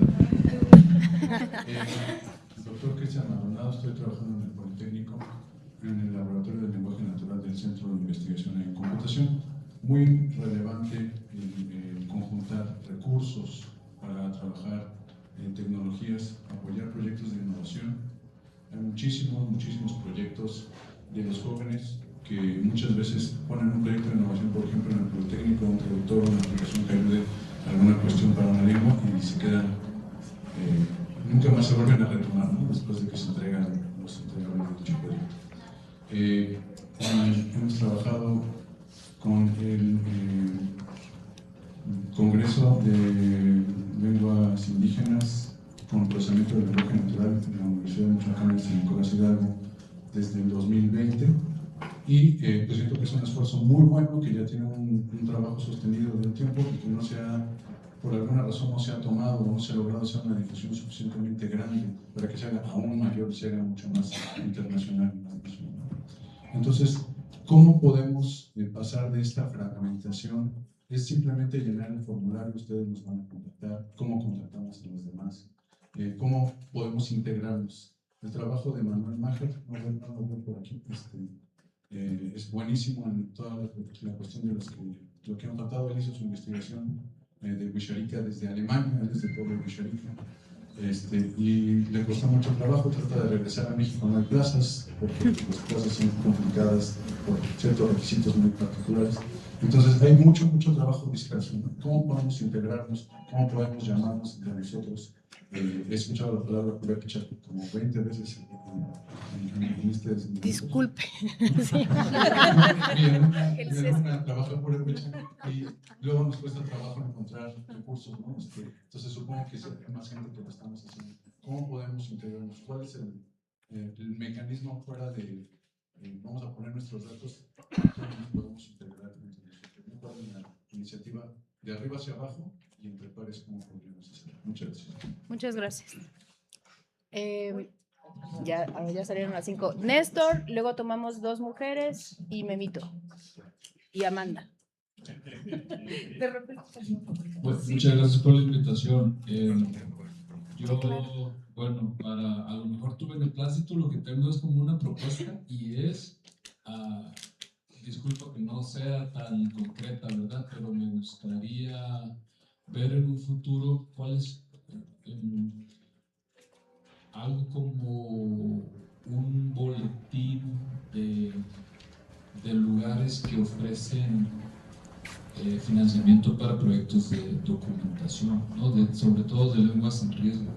Doctor Cristian Maldonado, estoy trabajando en el Politécnico, en el Laboratorio de Lenguaje Natural del Centro de Investigación en Computación. Muy relevante el conjuntar recursos para trabajar en tecnologías, apoyar proyectos de innovación. Hay muchísimos proyectos de los jóvenes que muchas veces ponen un proyecto de innovación, por ejemplo, en el Politécnico, un traductor, una aplicación que ayude a alguna cuestión para una lengua y se quedan, nunca más se vuelven a retomar, ¿no? Después de que se entregan los entregables de dicho proyecto. Hemos trabajado con el Congreso de Lenguas Indígenas con procesamiento del lenguaje natural en la Universidad de Michoacán en San Nicolás Hidalgo desde el 2020 y pues siento que es un esfuerzo muy bueno que ya tiene un trabajo sostenido de un tiempo y que no se ha, por alguna razón no se ha tomado, no se ha logrado hacer una difusión suficientemente grande para que se haga aún mayor, se haga mucho más internacional. Entonces, ¿cómo podemos pasar de esta fragmentación Es simplemente llenar el formulario, ustedes nos van a contactar, cómo contactamos a los demás, cómo podemos integrarnos. El trabajo de Manuel Majer, no lo veo por aquí, es buenísimo en toda la cuestión de lo que hemos tratado. Él hizo su investigación de Huixarica desde Alemania, él es del pueblo de Huixarica. Y le costó mucho trabajo, trata de regresar a México, no hay plazas, porque las plazas son complicadas por ciertos requisitos muy particulares. Entonces hay mucho trabajo disperso, ¿no? ¿Cómo podemos integrarnos? ¿Cómo podemos llamarnos entre nosotros? He escuchado la palabra purépecha como 20 veces en este... Disculpe. Mi hermana trabaja purépecha y luego nos cuesta trabajo encontrar recursos, ¿no? Entonces supongo que hay más gente que lo estamos haciendo. ¿Cómo podemos integrarnos? ¿Cuál es el mecanismo fuera de vamos a poner nuestros datos? ¿Cómo nos podemos integrar entre nosotros? ¿Cuál es la iniciativa de arriba hacia abajo y entre pares cómo podríamos hacer? Muchas gracias. Muchas gracias. Ahora ya salieron las 5. Néstor, luego tomamos 2 mujeres y Memito. Y Amanda. Pues, muchas gracias por la invitación. Yo, bueno, a lo mejor tu beneplácito, lo que tengo es como una propuesta y es, disculpa que no sea tan concreta, ¿verdad? Pero me gustaría ver en un futuro cuál es algo como un boletín de lugares que ofrecen financiamiento para proyectos de documentación, ¿no? Sobre todo de lenguas en riesgo.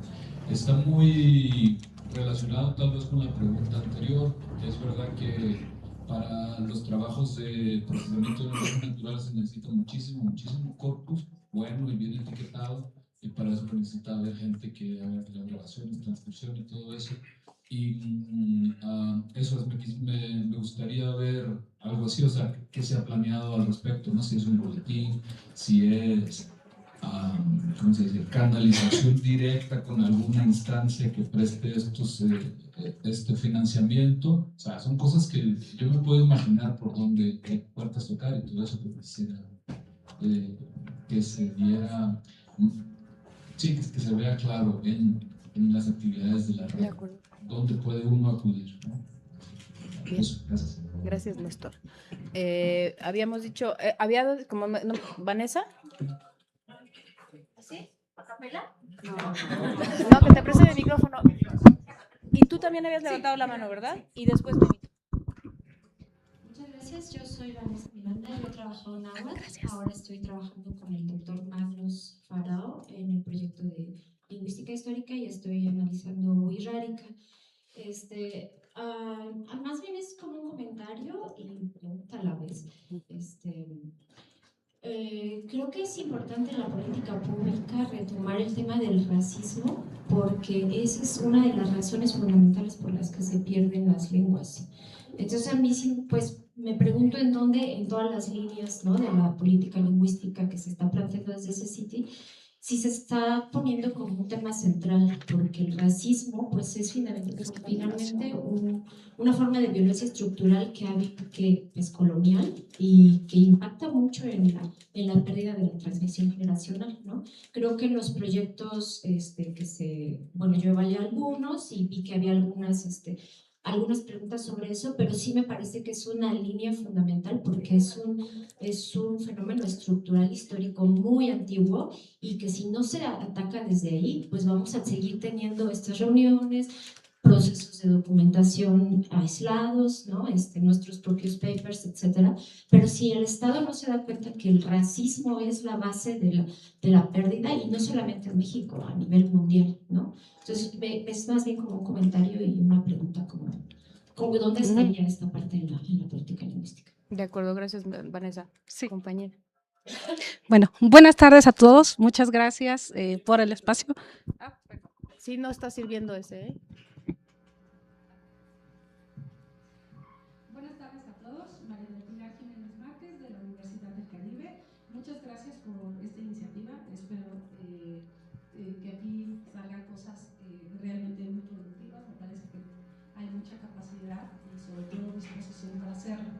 Está muy relacionado tal vez con la pregunta anterior. Es verdad que para los trabajos de procesamiento de lenguaje natural se necesita muchísimo corpus, bueno y bien etiquetado, y para eso necesita haber gente que haga las grabaciones, transcripción y todo eso. Y eso me gustaría ver algo así, o sea, qué se ha planeado al respecto, ¿no? Si es un boletín, si es, ¿cómo se dice?, canalización directa con alguna instancia que preste este financiamiento. O sea, son cosas que yo me puedo imaginar por dónde, qué puertas tocar y todo eso, que quisiera que se diera, sí, que se vea claro en las actividades de la red. De acuerdo. ¿Dónde puede uno acudir? ¿No? Bien. Eso, gracias. Gracias, Néstor. Habíamos dicho, ¿Vanessa? ¿Sí? ¿Capela? No, que te preste el micrófono. Y tú también habías levantado la mano, ¿verdad? Y después Memito. Muchas gracias, yo soy Vanessa Miranda, yo he trabajado en Agua, ahora estoy trabajando con el doctor Magnus Farao en el proyecto de lingüística histórica y estoy analizando Wixárika. Más bien es como un comentario y pregunta a la vez. Creo que es importante en la política pública retomar el tema del racismo porque esa es una de las razones fundamentales por las que se pierden las lenguas. Entonces a mí pues me pregunto en dónde, en todas las líneas, ¿no?, de la política lingüística que se está planteando desde CECITI, si se está poniendo como un tema central, porque el racismo pues es finalmente una forma de violencia estructural que es colonial y que impacta mucho en la pérdida de la transmisión generacional, ¿no? Creo que en los proyectos yo evalué algunos y vi que había algunas preguntas sobre eso, pero sí me parece que es una línea fundamental porque es un fenómeno estructural histórico muy antiguo y que si no se ataca desde ahí, pues vamos a seguir teniendo estas reuniones, procesos de documentación aislados, ¿no? Nuestros propios papers, etcétera. Pero si el Estado no se da cuenta que el racismo es la base de la pérdida, y no solamente en México, a nivel mundial, ¿no? Entonces, es más bien como un comentario y una pregunta como ¿dónde estaría esta parte en la política lingüística? De acuerdo, gracias, Vanessa. Sí. Compañera. Bueno, buenas tardes a todos. Muchas gracias por el espacio. Sí, no está sirviendo ese, ¿eh? Buenas tardes a todos. María del Pilar Jiménez Márquez, de la Universidad del Caribe. Muchas gracias por esta iniciativa. Espero que aquí salgan cosas realmente muy productivas. Me parece que hay mucha capacidad y sobre todo disposición para hacerlo.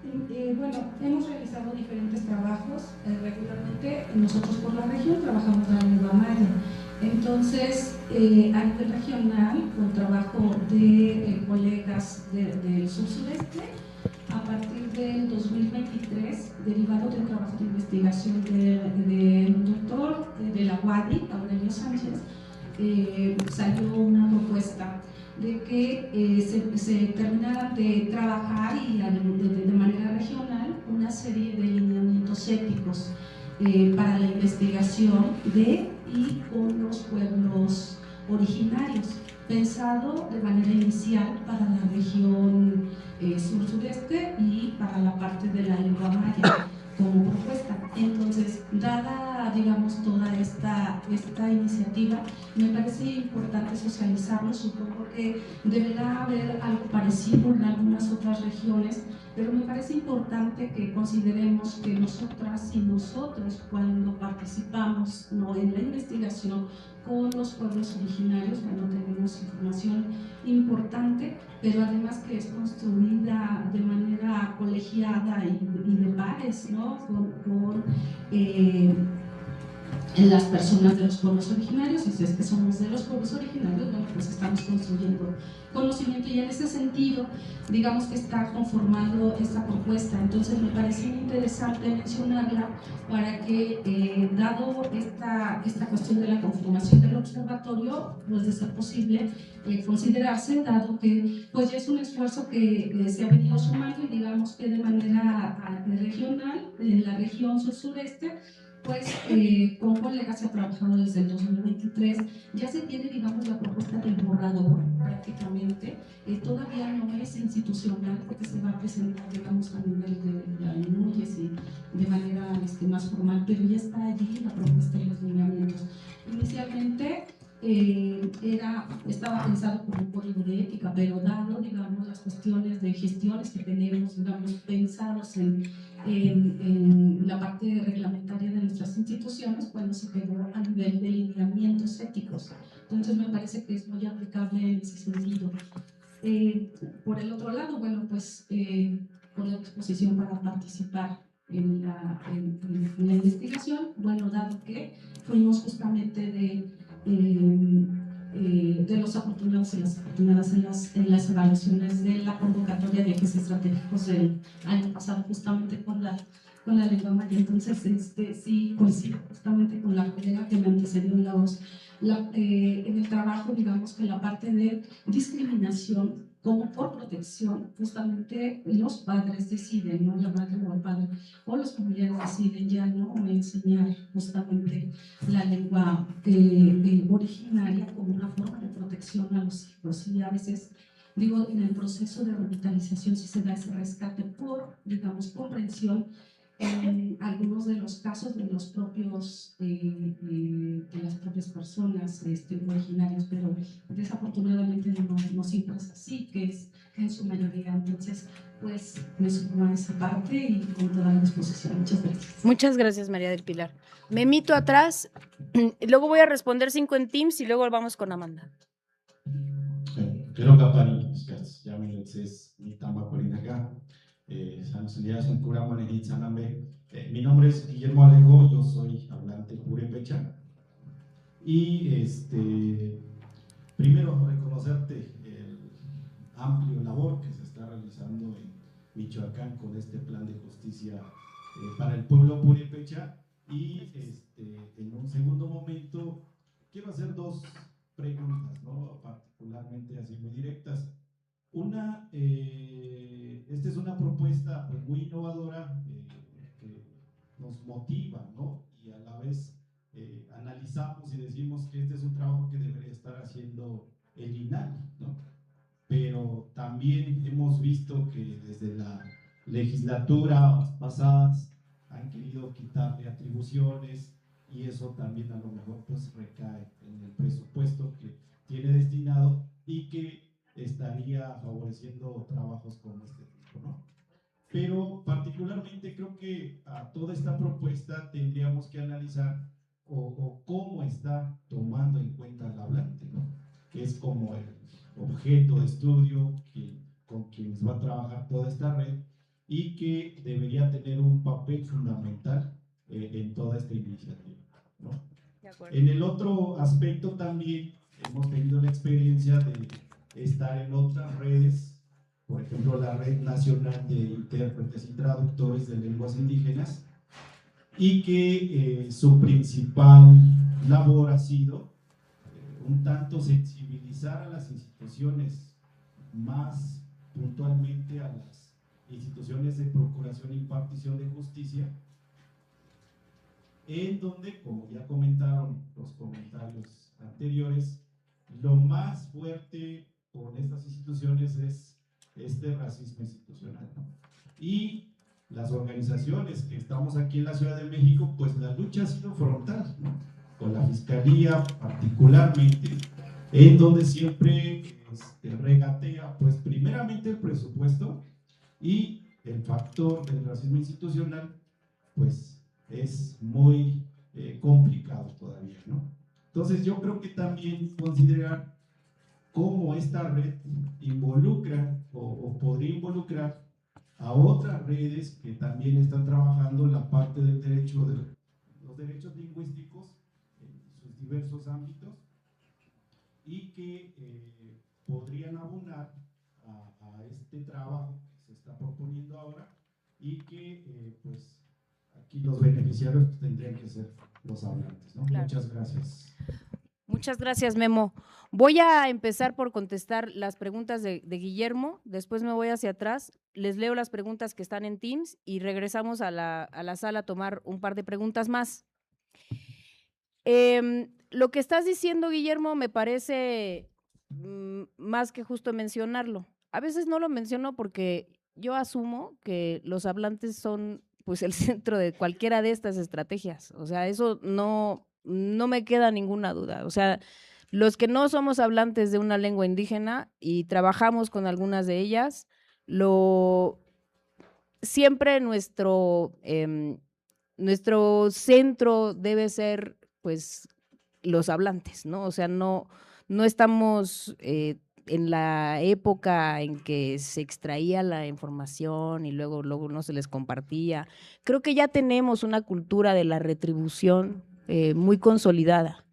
Bueno, hemos realizado diferentes trabajos. Regularmente nosotros por la región trabajamos la lengua maya. Entonces, a nivel regional, con trabajo de colegas del sur-sureste, a partir del 2023, derivado del trabajo de investigación del doctor de la UADY, Aurelio Sánchez, salió una propuesta de que se terminara de trabajar y de manera regional una serie de lineamientos éticos para la investigación de y con los pueblos originarios, pensado de manera inicial para la región sur-sureste y para la parte de la lengua maya como propuesta. Entonces, dada, digamos, toda esta iniciativa, me parece importante socializarlo. Supongo que deberá haber algo parecido en algunas otras regiones, pero me parece importante que consideremos que nosotras y nosotros, cuando participamos en la investigación con los pueblos originarios, cuando tenemos información importante, pero además que es construida de manera colegiada y de pares, ¿no? con las personas de los pueblos originarios, y si es que somos de los pueblos originarios, bueno, pues estamos construyendo conocimiento, y en ese sentido, digamos que está conformando esta propuesta. Entonces me parece interesante mencionarla para que, dado esta cuestión de la conformación del observatorio, pues de ser posible considerarse, dado que pues ya es un esfuerzo que se ha venido sumando, y digamos que de manera regional, en la región sur-sureste, pues con colegas se ha trabajado desde el 2023, ya se tiene, digamos, la propuesta del borrador prácticamente, todavía no es institucional porque se va a presentar, digamos, a nivel de la INUYES y de manera más formal, pero ya está allí la propuesta y los lineamientos. Inicialmente estaba pensado como un código de ética, pero dado, digamos, las cuestiones de gestiones que tenemos, digamos, pensados en la parte reglamentaria de nuestras instituciones, bueno, se quedó a nivel de lineamientos éticos. Entonces me parece que es muy aplicable en ese sentido. Por el otro lado, bueno, pues con la disposición para participar en la investigación, bueno, dado que fuimos justamente de los afortunados y las afortunadas en las evaluaciones de la convocatoria de ejes estratégicos del año pasado, justamente con la lengua maya. Entonces, sí coincido justamente con la colega que me antecedió en el trabajo, digamos que la parte de discriminación como por protección, justamente los padres deciden, ¿no? La madre o el padre o los familiares deciden ya no enseñar justamente la lengua originaria como una forma de protección a los hijos. Y a veces, digo, en el proceso de revitalización sí se da ese rescate por, digamos, comprensión en algunos de los casos de los propios de las propias personas originarias, pero desafortunadamente no siempre es así, que es en su mayoría. Entonces, pues me sumo a esa parte y con toda la disposición. Muchas gracias. Muchas gracias, María del Pilar. Me mito atrás, luego voy a responder 5 en Teams y luego vamos con Amanda. Creo que ya me es mi tamba acá. Mi nombre es Guillermo Alejo, yo soy hablante purépecha. Y primero reconocerte el amplio labor que se está realizando en Michoacán con este plan de justicia para el pueblo purépecha. Y en un segundo momento quiero hacer dos preguntas, ¿no? Particularmente así muy directas. Una, esta es una propuesta pues, muy innovadora que nos motiva, ¿no? Y a la vez analizamos y decimos que este es un trabajo que debería estar haciendo el INAH, ¿no? Pero también hemos visto que desde la legislatura pasadas han querido quitarle atribuciones y eso también a lo mejor pues recae en el presupuesto que tiene destinado y que estaría favoreciendo trabajos como este tipo, ¿no? Pero particularmente creo que a toda esta propuesta tendríamos que analizar o cómo está tomando en cuenta al hablante, ¿no? Que es como el objeto de estudio con quienes va a trabajar toda esta red y que debería tener un papel fundamental en toda esta iniciativa, ¿no? En el otro aspecto también hemos tenido la experiencia de estar en otras redes, por ejemplo la Red Nacional de Intérpretes y Traductores de Lenguas Indígenas, y que su principal labor ha sido un tanto sensibilizar a las instituciones, más puntualmente a las instituciones de procuración e impartición de justicia, en donde, como ya comentaron los comentarios anteriores, lo más fuerte con estas instituciones es este racismo institucional, ¿no? Y las organizaciones que estamos aquí en la Ciudad de México, pues la lucha ha sido frontal, ¿no? Con la Fiscalía particularmente, en donde siempre regatea, pues primeramente el presupuesto, y el factor del racismo institucional, pues es muy complicado todavía, ¿no? Entonces yo creo que también considerar cómo esta red involucra o podría involucrar a otras redes que también están trabajando en la parte del derecho, de los derechos lingüísticos en sus diversos ámbitos, y que podrían abonar a este trabajo que se está proponiendo ahora, y que pues aquí los beneficiarios tendrían que ser los hablantes, ¿no? Claro. Muchas gracias. Muchas gracias, Memo. Voy a empezar por contestar las preguntas de Guillermo, después me voy hacia atrás, les leo las preguntas que están en Teams y regresamos a la sala a tomar un par de preguntas más. Lo que estás diciendo, Guillermo, me parece más que justo mencionarlo. A veces no lo menciono porque yo asumo que los hablantes son pues el centro de cualquiera de estas estrategias, o sea, eso no me queda ninguna duda. O sea, los que no somos hablantes de una lengua indígena y trabajamos con algunas de ellas, siempre nuestro centro debe ser pues los hablantes, ¿no? O sea, no estamos en la época en que se extraía la información y luego no se les compartía. Creo que ya tenemos una cultura de la retribución muy consolidada,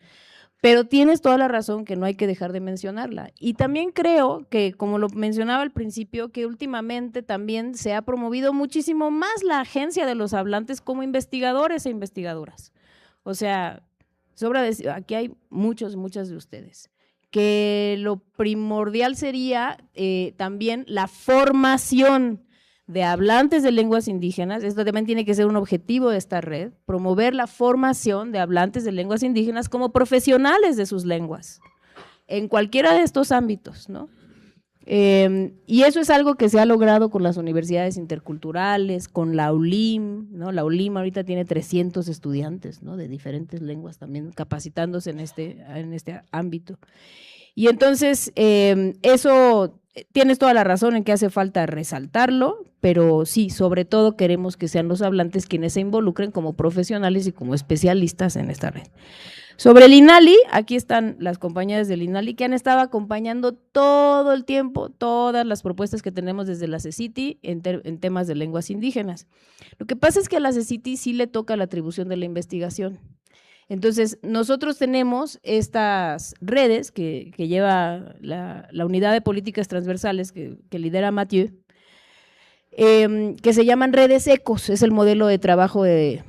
pero tienes toda la razón que no hay que dejar de mencionarla. Y también creo que, como lo mencionaba al principio, que últimamente también se ha promovido muchísimo más la agencia de los hablantes como investigadores e investigadoras. O sea, sobra decir, aquí hay muchas de ustedes, que lo primordial sería también la formación de hablantes de lenguas indígenas. Esto también tiene que ser un objetivo de esta red, promover la formación de hablantes de lenguas indígenas como profesionales de sus lenguas, en cualquiera de estos ámbitos, ¿no? Y eso es algo que se ha logrado con las universidades interculturales, con la ULIM, ¿no? La ULIM ahorita tiene 300 estudiantes, ¿no? De diferentes lenguas también capacitándose en este ámbito. Y entonces, eso tienes toda la razón en que hace falta resaltarlo, pero sí, sobre todo queremos que sean los hablantes quienes se involucren como profesionales y como especialistas en esta red. Sobre el INALI, aquí están las compañeras del INALI que han estado acompañando todo el tiempo todas las propuestas que tenemos desde la CECITI en temas de lenguas indígenas. Lo que pasa es que a la CECITI sí le toca la atribución de la investigación. Entonces, nosotros tenemos estas redes que lleva la Unidad de Políticas Transversales que lidera Mathieu, que se llaman redes ECOS, es el modelo de trabajo de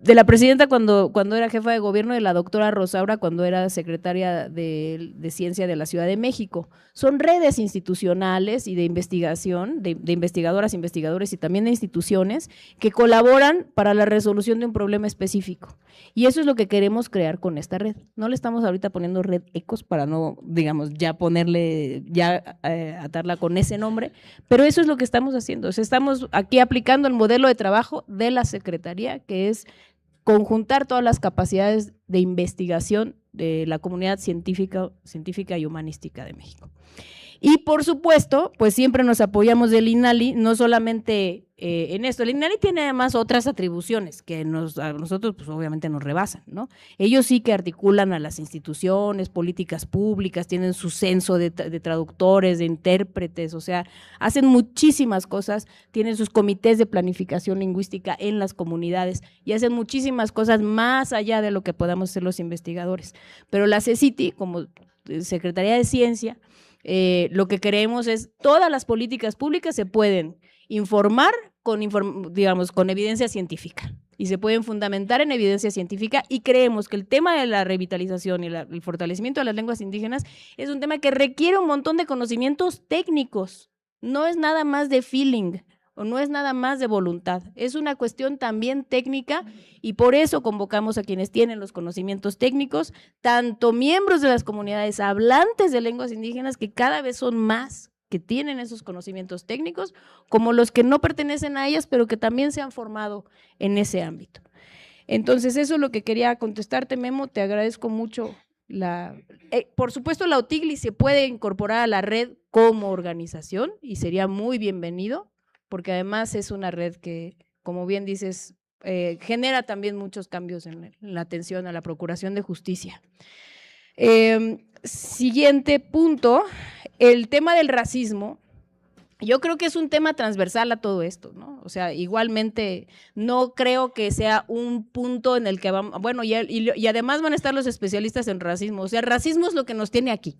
la presidenta cuando era jefa de gobierno, de la doctora Rosaura cuando era secretaria de Ciencia de la Ciudad de México. Son redes institucionales y de investigación, de investigadoras, investigadores y también de instituciones que colaboran para la resolución de un problema específico. Y eso es lo que queremos crear con esta red. No le estamos ahorita poniendo red ECOS para no, digamos, atarla con ese nombre, pero eso es lo que estamos haciendo. O sea, estamos aquí aplicando el modelo de trabajo de la Secretaría, que es conjuntar todas las capacidades de investigación de la comunidad científica y humanística de México. Y por supuesto, pues siempre nos apoyamos del INALI, no solamente en esto. El INALI tiene además otras atribuciones que a nosotros pues obviamente nos rebasan, ¿no? Ellos sí que articulan a las instituciones, políticas públicas, tienen su censo de traductores, de intérpretes, o sea, hacen muchísimas cosas, tienen sus comités de planificación lingüística en las comunidades y hacen muchísimas cosas más allá de lo que podamos hacer los investigadores. Pero la CECITI, como Secretaría de Ciencia, lo que queremos es todas las políticas públicas se pueden informar con evidencia científica y se pueden fundamentar en evidencia científica, y creemos que el tema de la revitalización y el fortalecimiento de las lenguas indígenas es un tema que requiere un montón de conocimientos técnicos, no es nada más de feeling o no es nada más de voluntad, es una cuestión también técnica, y por eso convocamos a quienes tienen los conocimientos técnicos, tanto miembros de las comunidades hablantes de lenguas indígenas, que cada vez son más, que tienen esos conocimientos técnicos, como los que no pertenecen a ellas, pero que también se han formado en ese ámbito. Entonces, eso es lo que quería contestarte, Memo, te agradezco mucho. Por supuesto, la OTIGLI se puede incorporar a la red como organización y sería muy bienvenido, porque además es una red que, como bien dices, genera también muchos cambios en la atención a la procuración de justicia. Siguiente punto, el tema del racismo. Yo creo que es un tema transversal a todo esto, ¿no? O sea, igualmente no creo que sea un punto en el que vamos, bueno, y además van a estar los especialistas en racismo, o sea, racismo es lo que nos tiene aquí.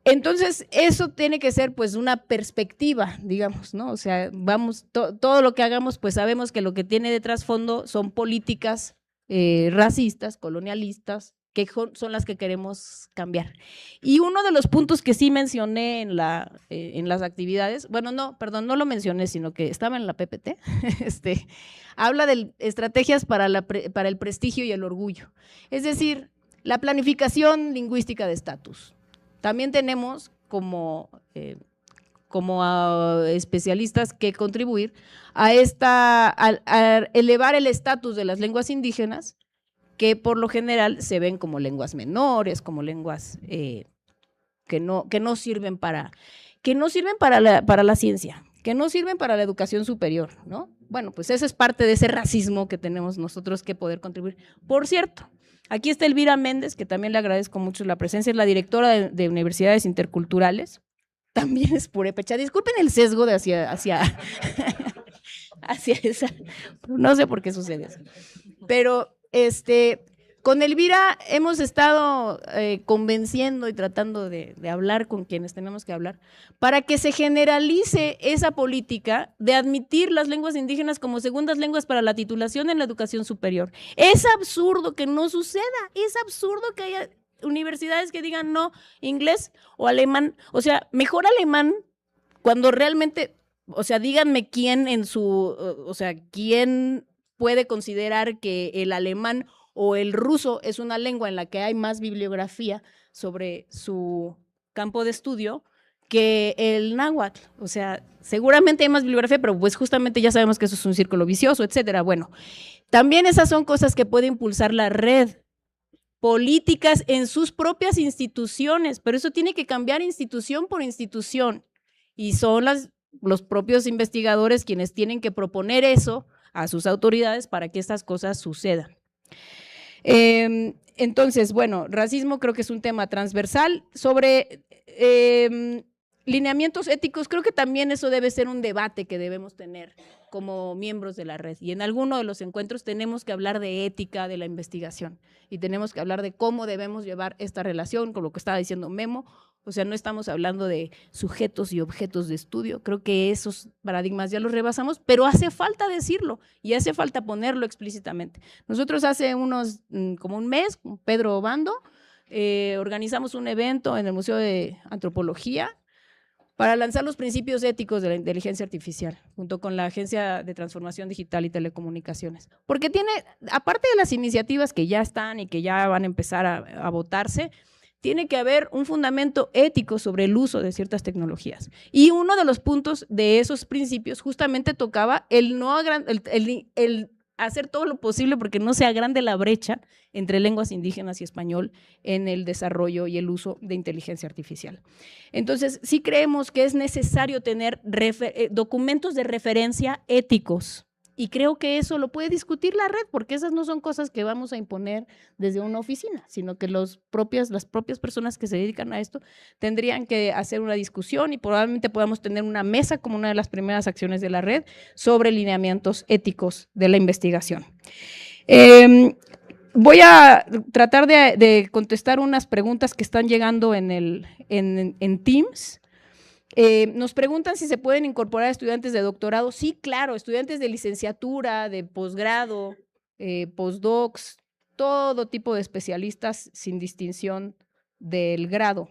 Entonces, eso tiene que ser pues una perspectiva, digamos, ¿no? O sea, todo lo que hagamos, pues sabemos que lo que tiene de trasfondo son políticas racistas, colonialistas, que son las que queremos cambiar. Y uno de los puntos que sí mencioné en las actividades, bueno, no lo mencioné, sino que estaba en la PPT, habla de estrategias para el prestigio y el orgullo. Es decir, la planificación lingüística de estatus. También tenemos como especialistas que contribuir a elevar el estatus de las lenguas indígenas, que por lo general se ven como lenguas menores, como lenguas que no sirven para la ciencia, que no sirven para la educación superior, ¿no? Bueno, pues esa es parte de ese racismo que tenemos nosotros que poder contribuir. Por cierto, aquí está Elvira Méndez, que también le agradezco mucho la presencia, es la directora de Universidades Interculturales, también es purépecha. Disculpen el sesgo de hacia esa, no sé por qué sucede eso, pero con Elvira hemos estado convenciendo y tratando de hablar con quienes tenemos que hablar para que se generalice esa política de admitir las lenguas indígenas como segundas lenguas para la titulación en la educación superior. Es absurdo que no suceda, es absurdo que haya universidades que digan no, inglés o alemán, o sea, mejor alemán cuando realmente, o sea, díganme quién quién puede considerar que el alemán o el ruso es una lengua en la que hay más bibliografía sobre su campo de estudio que el náhuatl. O sea, seguramente hay más bibliografía, pero pues justamente ya sabemos que eso es un círculo vicioso, etcétera. Bueno, también esas son cosas que puede impulsar la red, políticas en sus propias instituciones, pero eso tiene que cambiar institución por institución y son los propios investigadores quienes tienen que proponer eso a sus autoridades para que estas cosas sucedan. Entonces, bueno, racismo creo que es un tema transversal. Sobre lineamientos éticos, creo que también eso debe ser un debate que debemos tener como miembros de la red, y en alguno de los encuentros tenemos que hablar de ética de la investigación y tenemos que hablar de cómo debemos llevar esta relación con lo que estaba diciendo Memo. O sea, no estamos hablando de sujetos y objetos de estudio, creo que esos paradigmas ya los rebasamos, pero hace falta decirlo y hace falta ponerlo explícitamente. Nosotros hace como un mes, con Pedro Obando, organizamos un evento en el Museo de Antropología para lanzar los principios éticos de la inteligencia artificial, junto con la Agencia de Transformación Digital y Telecomunicaciones. Porque tiene, aparte de las iniciativas que ya están y que ya van a empezar a votarse, tiene que haber un fundamento ético sobre el uso de ciertas tecnologías. Y uno de los puntos de esos principios justamente tocaba el hacer todo lo posible porque no sea grande la brecha entre lenguas indígenas y español en el desarrollo y el uso de inteligencia artificial. Entonces, sí creemos que es necesario tener documentos de referencia éticos, y creo que eso lo puede discutir la red, porque esas no son cosas que vamos a imponer desde una oficina, sino que las propias personas que se dedican a esto tendrían que hacer una discusión y probablemente podamos tener una mesa como una de las primeras acciones de la red sobre lineamientos éticos de la investigación. Voy a tratar de contestar unas preguntas que están llegando en Teams. Nos preguntan si se pueden incorporar estudiantes de doctorado. Sí, claro, estudiantes de licenciatura, de posgrado, postdocs, todo tipo de especialistas sin distinción del grado.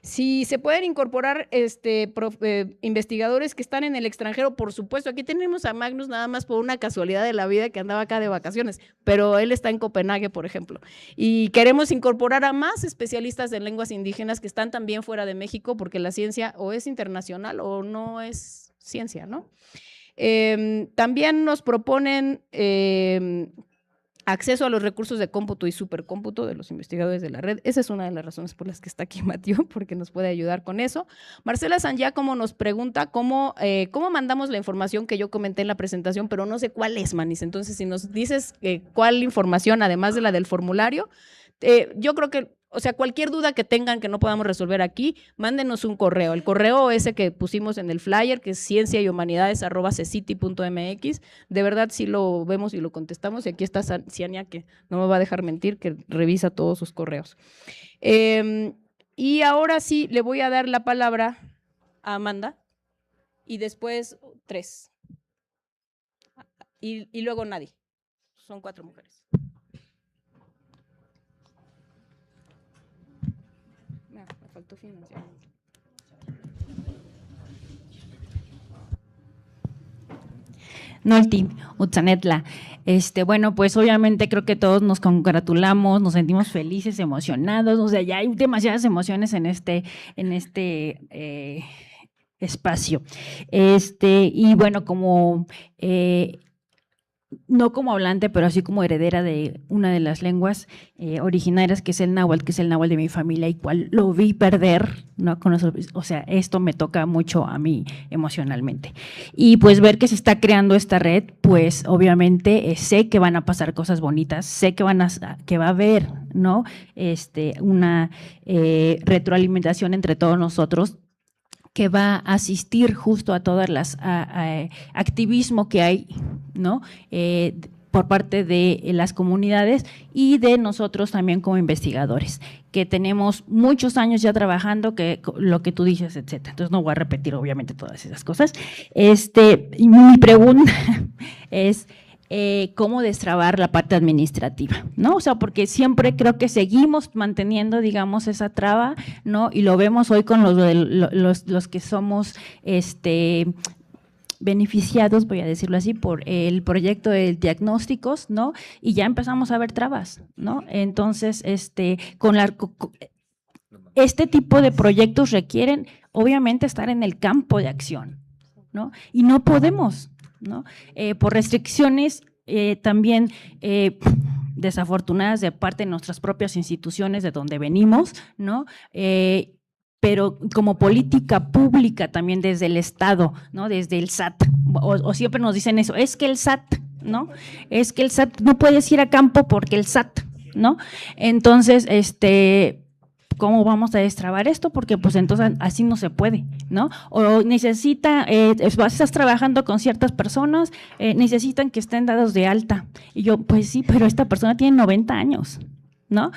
Si se pueden incorporar investigadores que están en el extranjero, por supuesto. Aquí tenemos a Magnus nada más por una casualidad de la vida que andaba acá de vacaciones, pero él está en Copenhague, por ejemplo. Y queremos incorporar a más especialistas en lenguas indígenas que están también fuera de México, porque la ciencia o es internacional o no es ciencia, ¿no? También nos proponen acceso a los recursos de cómputo y supercómputo de los investigadores de la red. Esa es una de las razones por las que está aquí Mathieu, porque nos puede ayudar con eso. Marcela Sangiacomo nos pregunta cómo mandamos la información que yo comenté en la presentación, pero no sé cuál es, Manis. Entonces, si nos dices cuál información, además de la del formulario, yo creo que, o sea, cualquier duda que tengan que no podamos resolver aquí, mándenos un correo. El correo ese que pusimos en el flyer, que es cienciayhumanidades@cecity.mx. De verdad sí lo vemos y lo contestamos. Y aquí está Ciania, que no me va a dejar mentir, que revisa todos sus correos. Y ahora sí, le voy a dar la palabra a Amanda y después 3. Y luego nadie. Son 4 mujeres. Nolti, Utzanetla. Bueno, pues obviamente creo que todos nos congratulamos, nos sentimos felices, emocionados, o sea, ya hay demasiadas emociones en este espacio. Y bueno, como no como hablante, pero así como heredera de una de las lenguas originarias, que es el náhuatl de mi familia, y cual lo vi perder, ¿no? O sea, esto me toca mucho a mí emocionalmente. Y pues ver que se está creando esta red, pues obviamente sé que van a pasar cosas bonitas, sé que va a haber, ¿no? Una retroalimentación entre todos nosotros, que va a asistir justo a todas las activismo que hay, ¿no? Por parte de las comunidades y de nosotros también como investigadores, que tenemos muchos años ya trabajando, que lo que tú dices, etcétera. Entonces no voy a repetir obviamente todas esas cosas. Y mi pregunta es cómo destrabar la parte administrativa, ¿no? O sea, porque siempre creo que seguimos manteniendo, digamos, esa traba, ¿no? Y lo vemos hoy con los que somos beneficiados, voy a decirlo así, por el proyecto de diagnósticos, ¿no? Y ya empezamos a ver trabas, ¿no? Entonces, este tipo de proyectos requieren, obviamente, estar en el campo de acción, ¿no? Y no podemos, ¿no? Por restricciones también desafortunadas de parte de nuestras propias instituciones de donde venimos, ¿no? Pero como política pública también desde el Estado, ¿no? Desde el SAT, o siempre nos dicen eso, es que el SAT, ¿no? Es que el SAT no puedes ir a campo porque el SAT, ¿no? Entonces, ¿cómo vamos a destrabar esto? Porque pues entonces así no se puede, ¿no? O estás trabajando con ciertas personas, necesitan que estén dados de alta. Y yo, pues sí, pero esta persona tiene 90 años, ¿no?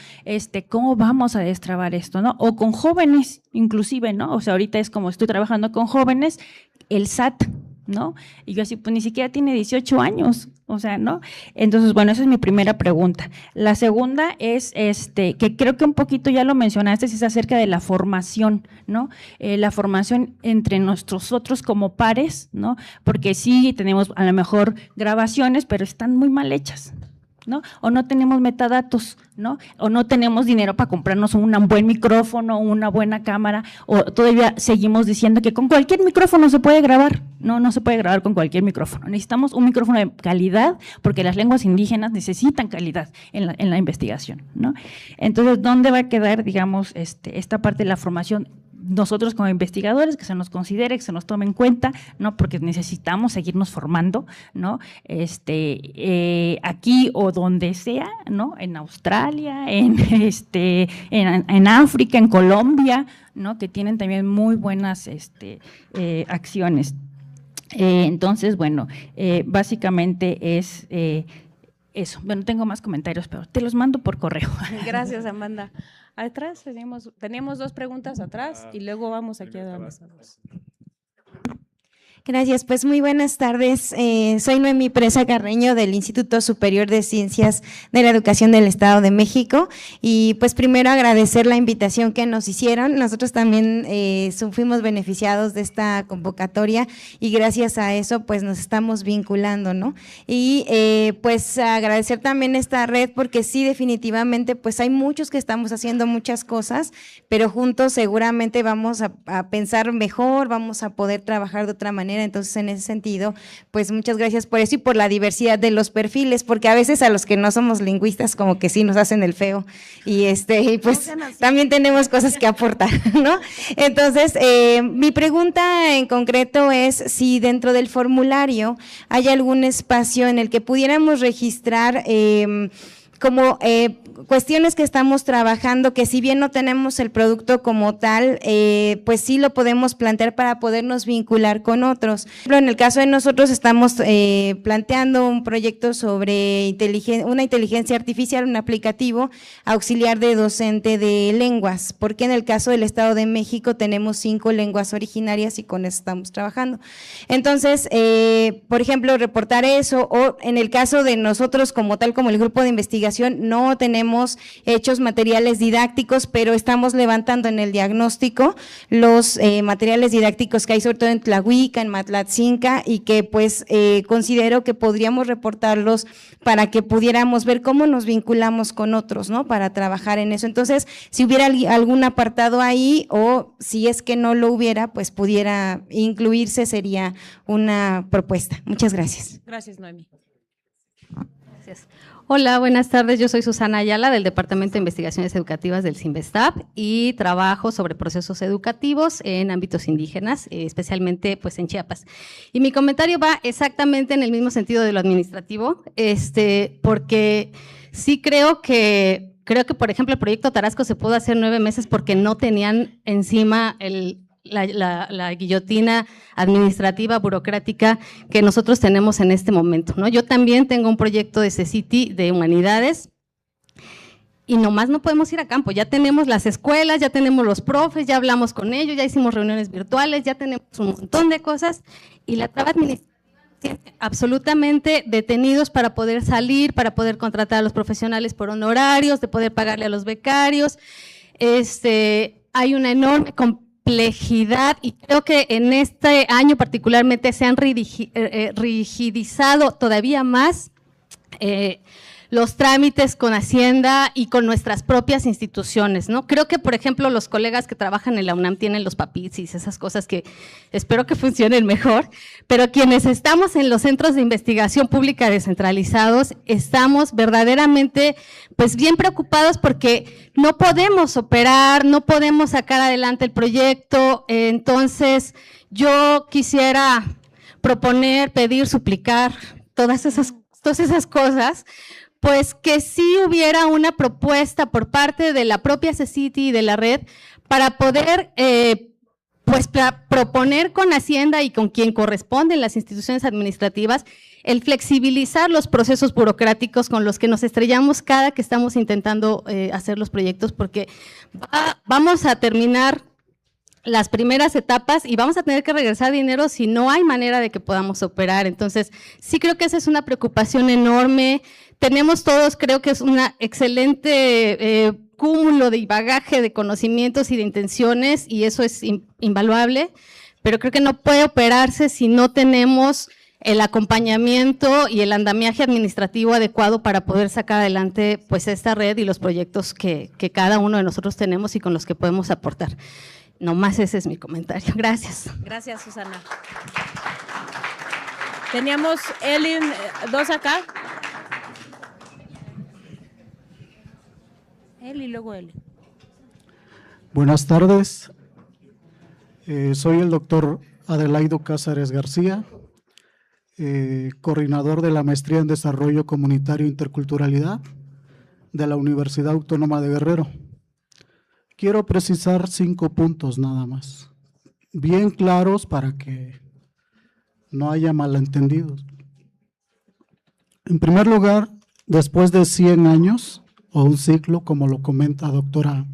¿Cómo vamos a destrabar esto, no? O con jóvenes, inclusive, ¿no? O sea, ahorita es como estoy trabajando con jóvenes, el SAT, ¿no? Y yo así, pues ni siquiera tiene 18 años, o sea, ¿no? Entonces, bueno, esa es mi primera pregunta. La segunda es, que creo que un poquito ya lo mencionaste, es acerca de la formación, ¿no? La formación entre nosotros como pares, ¿no? Porque sí tenemos a lo mejor grabaciones, pero están muy mal hechas, ¿no? O no tenemos metadatos, ¿no? O no tenemos dinero para comprarnos un buen micrófono, una buena cámara, o todavía seguimos diciendo que con cualquier micrófono se puede grabar. No se puede grabar con cualquier micrófono. Necesitamos un micrófono de calidad porque las lenguas indígenas necesitan calidad en la investigación, ¿no? Entonces, ¿dónde va a quedar, digamos, esta parte de la formación? Nosotros como investigadores, que se nos considere, que se nos tome en cuenta, ¿no? Porque necesitamos seguirnos formando, ¿no? Aquí o donde sea, ¿no? En Australia, en África, en Colombia, ¿no? Que tienen también muy buenas acciones. Entonces, bueno, básicamente es eso. Bueno, tengo más comentarios, pero te los mando por correo. Gracias, Amanda. Atrás teníamos 2 preguntas atrás y luego vamos aquí a darles. Gracias, pues muy buenas tardes. Soy Noemí Presa Carreño del Instituto Superior de Ciencias de la Educación del Estado de México y pues primero agradecer la invitación que nos hicieron. Nosotros también fuimos beneficiados de esta convocatoria y gracias a eso pues nos estamos vinculando, ¿no? Y pues agradecer también esta red porque sí, definitivamente pues hay muchos que estamos haciendo muchas cosas, pero juntos seguramente vamos a pensar mejor, vamos a poder trabajar de otra manera. Entonces, en ese sentido, pues muchas gracias por eso y por la diversidad de los perfiles, porque a veces a los que no somos lingüistas como que sí nos hacen el feo y pues también tenemos cosas que aportar, ¿no? Entonces, mi pregunta en concreto es si dentro del formulario hay algún espacio en el que pudiéramos registrar como cuestiones que estamos trabajando, que si bien no tenemos el producto como tal, pues sí lo podemos plantear para podernos vincular con otros. Por ejemplo, en el caso de nosotros estamos planteando un proyecto sobre una inteligencia artificial, un aplicativo auxiliar de docente de lenguas, porque en el caso del Estado de México tenemos 5 lenguas originarias y con eso estamos trabajando. Entonces, por ejemplo, reportar eso, o en el caso de nosotros como tal, como el grupo de investigación, no tenemos hechos materiales didácticos, pero estamos levantando en el diagnóstico los materiales didácticos que hay sobre todo en Tlahuica, en Matlatzinca y que pues considero que podríamos reportarlos para que pudiéramos ver cómo nos vinculamos con otros, ¿no? Para trabajar en eso. Entonces, si hubiera algún apartado ahí o si es que no lo hubiera, pues pudiera incluirse, sería una propuesta. Muchas gracias. Gracias, Noemí. Gracias. Hola, buenas tardes. Yo soy Susana Ayala del Departamento de Investigaciones Educativas del CINVESTAP y trabajo sobre procesos educativos en ámbitos indígenas, especialmente pues en Chiapas. Y mi comentario va exactamente en el mismo sentido de lo administrativo, porque sí creo que por ejemplo el proyecto Tarasco se pudo hacer 9 meses porque no tenían encima la guillotina administrativa, burocrática que nosotros tenemos en este momento, ¿no? Yo también tengo un proyecto de CECITI de humanidades y nomás no podemos ir a campo, ya tenemos las escuelas, ya tenemos los profes, ya hablamos con ellos, ya hicimos reuniones virtuales, ya tenemos un montón de cosas y la traba administrativa tiene absolutamente detenidos para poder salir, para poder contratar a los profesionales por honorarios, de poder pagarle a los becarios. Hay una enorme complejidad y creo que en este año particularmente se han rigidizado todavía más los trámites con Hacienda y con nuestras propias instituciones, ¿no? Creo que, por ejemplo, los colegas que trabajan en la UNAM tienen los papitzis, esas cosas que espero que funcionen mejor, pero quienes estamos en los centros de investigación pública descentralizados estamos verdaderamente pues bien preocupados porque no podemos operar, no podemos sacar adelante el proyecto. Entonces yo quisiera proponer, pedir, suplicar todas esas cosas, pues que sí hubiera una propuesta por parte de la propia CECITI y de la red para poder proponer con Hacienda y con quien corresponde en las instituciones administrativas el flexibilizar los procesos burocráticos con los que nos estrellamos cada que estamos intentando hacer los proyectos, porque vamos a terminar las primeras etapas y vamos a tener que regresar dinero si no hay manera de que podamos operar. Entonces, sí creo que esa es una preocupación enorme. Tenemos todos, creo que es una excelente cúmulo de bagaje de conocimientos y de intenciones y eso es invaluable, pero creo que no puede operarse si no tenemos el acompañamiento y el andamiaje administrativo adecuado para poder sacar adelante pues esta red y los proyectos que cada uno de nosotros tenemos y con los que podemos aportar. Nomás ese es mi comentario. Gracias. Gracias, Susana. Teníamos Ellen, dos acá. Él y luego él. Buenas tardes. Soy el doctor Adelaido Cázares García, coordinador de la Maestría en Desarrollo Comunitario e Interculturalidad de la Universidad Autónoma de Guerrero. Quiero precisar 5 puntos nada más, bien claros para que no haya malentendidos. En primer lugar, después de 100 años, o un ciclo, como lo comenta doctora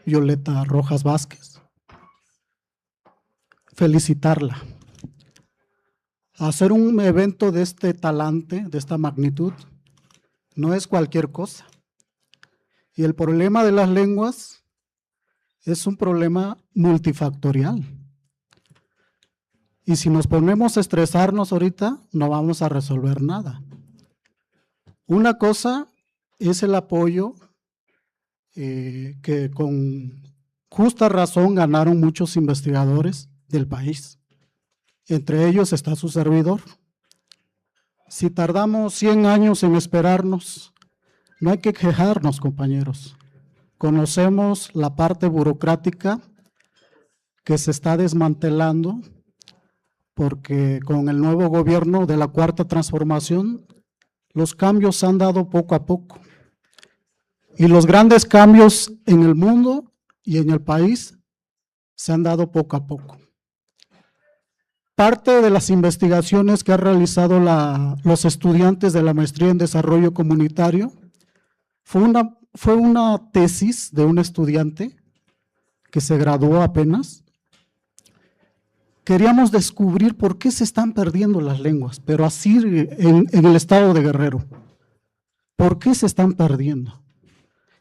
Violeta Rojas Vázquez, felicitarla. Hacer un evento de este talante, de esta magnitud, no es cualquier cosa. Y el problema de las lenguas es un problema multifactorial. Y si nos ponemos a estresarnos ahorita, no vamos a resolver nada. Una cosa es el apoyo que con justa razón ganaron muchos investigadores del país. Entre ellos está su servidor. Si tardamos 100 años en esperarnos, no hay que quejarnos, compañeros. Conocemos la parte burocrática que se está desmantelando porque con el nuevo gobierno de la Cuarta Transformación, los cambios se han dado poco a poco. Y los grandes cambios en el mundo y en el país se han dado poco a poco. Parte de las investigaciones que han realizado los estudiantes de la Maestría en Desarrollo Comunitario fue una tesis de un estudiante que se graduó apenas. Queríamos descubrir por qué se están perdiendo las lenguas, pero así en el estado de Guerrero. ¿Por qué se están perdiendo?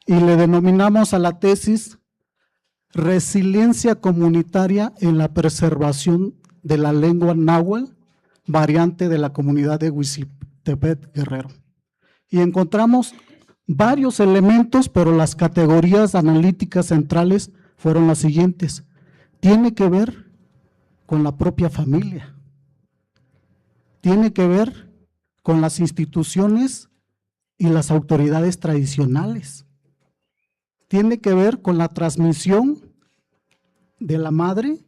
Y le denominamos a la tesis Resiliencia comunitaria en la preservación de la lengua náhuatl, variante de la comunidad de Huixtepec, Guerrero. Y encontramos varios elementos, pero las categorías analíticas centrales fueron las siguientes. Tiene que ver con la propia familia. Tiene que ver con las instituciones y las autoridades tradicionales. Tiene que ver con la transmisión de la madre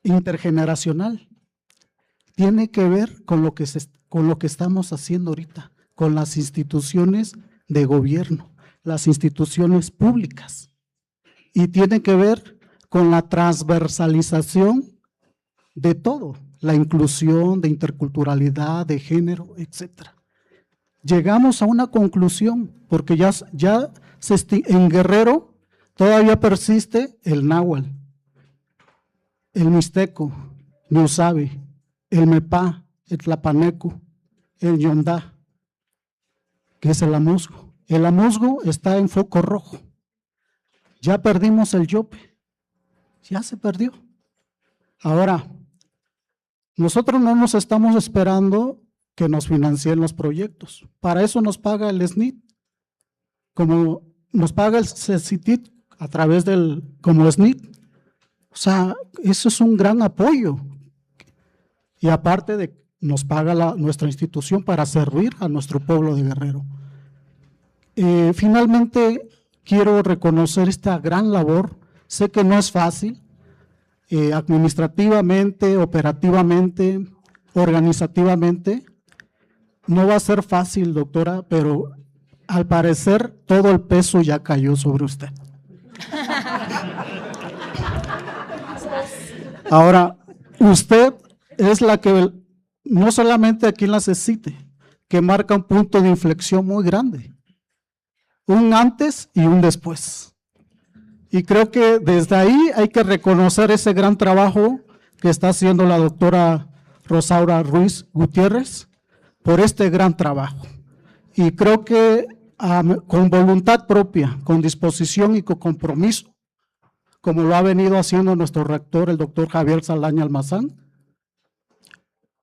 intergeneracional. Tiene que ver con lo que estamos haciendo ahorita, con las instituciones de gobierno, las instituciones públicas. Y tiene que ver con la transversalización de todo, la inclusión, de interculturalidad, de género, etc. Llegamos a una conclusión, porque en Guerrero todavía persiste el náhuatl, el mixteco, ñusabe, el mepá, el tlapaneco, el yondá, que es el amuzgo. El amuzgo está en foco rojo. Ya perdimos el yope, ya se perdió. Ahora, nosotros no nos estamos esperando que nos financien los proyectos. Para eso nos paga el SNIT, como nos paga el CECITIT a través como SNIT. O sea, eso es un gran apoyo. Y aparte nos paga nuestra institución para servir a nuestro pueblo de Guerrero. Finalmente, quiero reconocer esta gran labor. Sé que no es fácil, administrativamente, operativamente, organizativamente. No va a ser fácil, doctora, pero al parecer todo el peso ya cayó sobre usted. Ahora, usted es la que, no solamente aquí en la CECITE, que marca un punto de inflexión muy grande. Un antes y un después. Y creo que desde ahí hay que reconocer ese gran trabajo que está haciendo la doctora Rosaura Ruiz Gutiérrez por este gran trabajo. Y creo que con voluntad propia, con disposición y con compromiso, como lo ha venido haciendo nuestro rector, el doctor Javier Saldaña Almazán,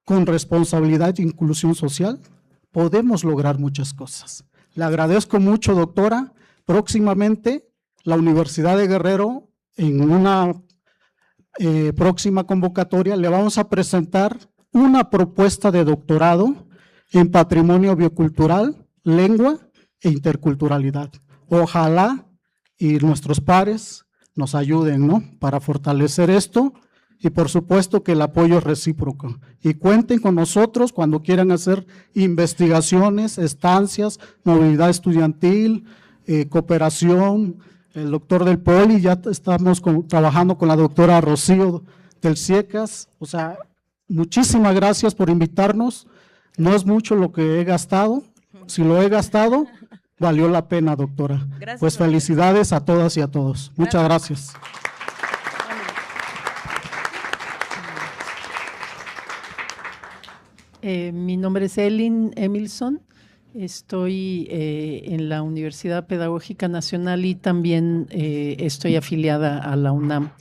con responsabilidad e inclusión social, podemos lograr muchas cosas. Le agradezco mucho, doctora. Próximamente, la Universidad de Guerrero, en una próxima convocatoria, le vamos a presentar una propuesta de doctorado en patrimonio biocultural, lengua e interculturalidad. Ojalá y nuestros pares nos ayuden, ¿no?, para fortalecer esto, y por supuesto que el apoyo es recíproco. Y cuenten con nosotros cuando quieran hacer investigaciones, estancias, movilidad estudiantil, cooperación. El doctor del Poli, ya estamos trabajando con la doctora Rocío del CIECAS. O sea, muchísimas gracias por invitarnos. No es mucho lo que he gastado. Si lo he gastado, valió la pena, doctora. Gracias, pues felicidades a todas y a todos. Muchas gracias. Mi nombre es Elin Emilson, estoy en la Universidad Pedagógica Nacional y también estoy afiliada a la UNAM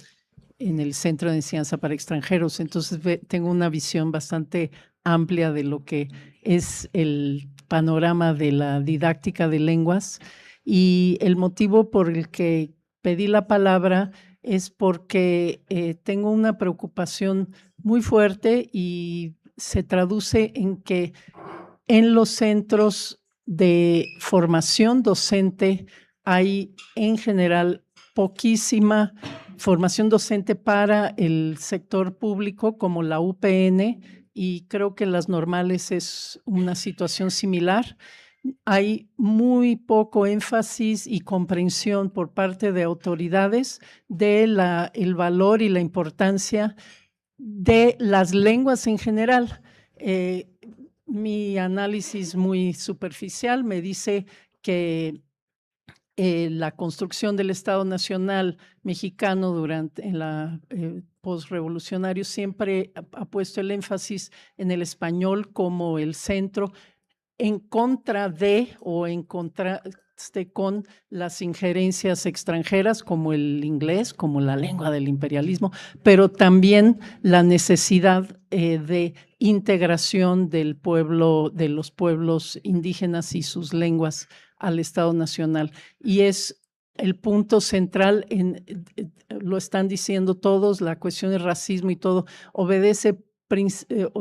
en el Centro de Enseñanza para Extranjeros. Entonces tengo una visión bastante amplia de lo que es el panorama de la didáctica de lenguas, y el motivo por el que pedí la palabra es porque tengo una preocupación muy fuerte y se traduce en que en los centros de formación docente hay en general poquísima formación docente para el sector público como la UPN, y creo que en las normales es una situación similar. Hay muy poco énfasis y comprensión por parte de autoridades de el valor y la importancia de las lenguas en general. Mi análisis muy superficial me dice que la construcción del Estado Nacional mexicano en la posrevolucionario siempre ha puesto el énfasis en el español como el centro, en contra de o en contraste con las injerencias extranjeras como el inglés, como la lengua del imperialismo, pero también la necesidad de integración del pueblo, de los pueblos indígenas y sus lenguas al Estado Nacional. Y es el punto central, lo están diciendo todos, la cuestión del racismo y todo, obedece,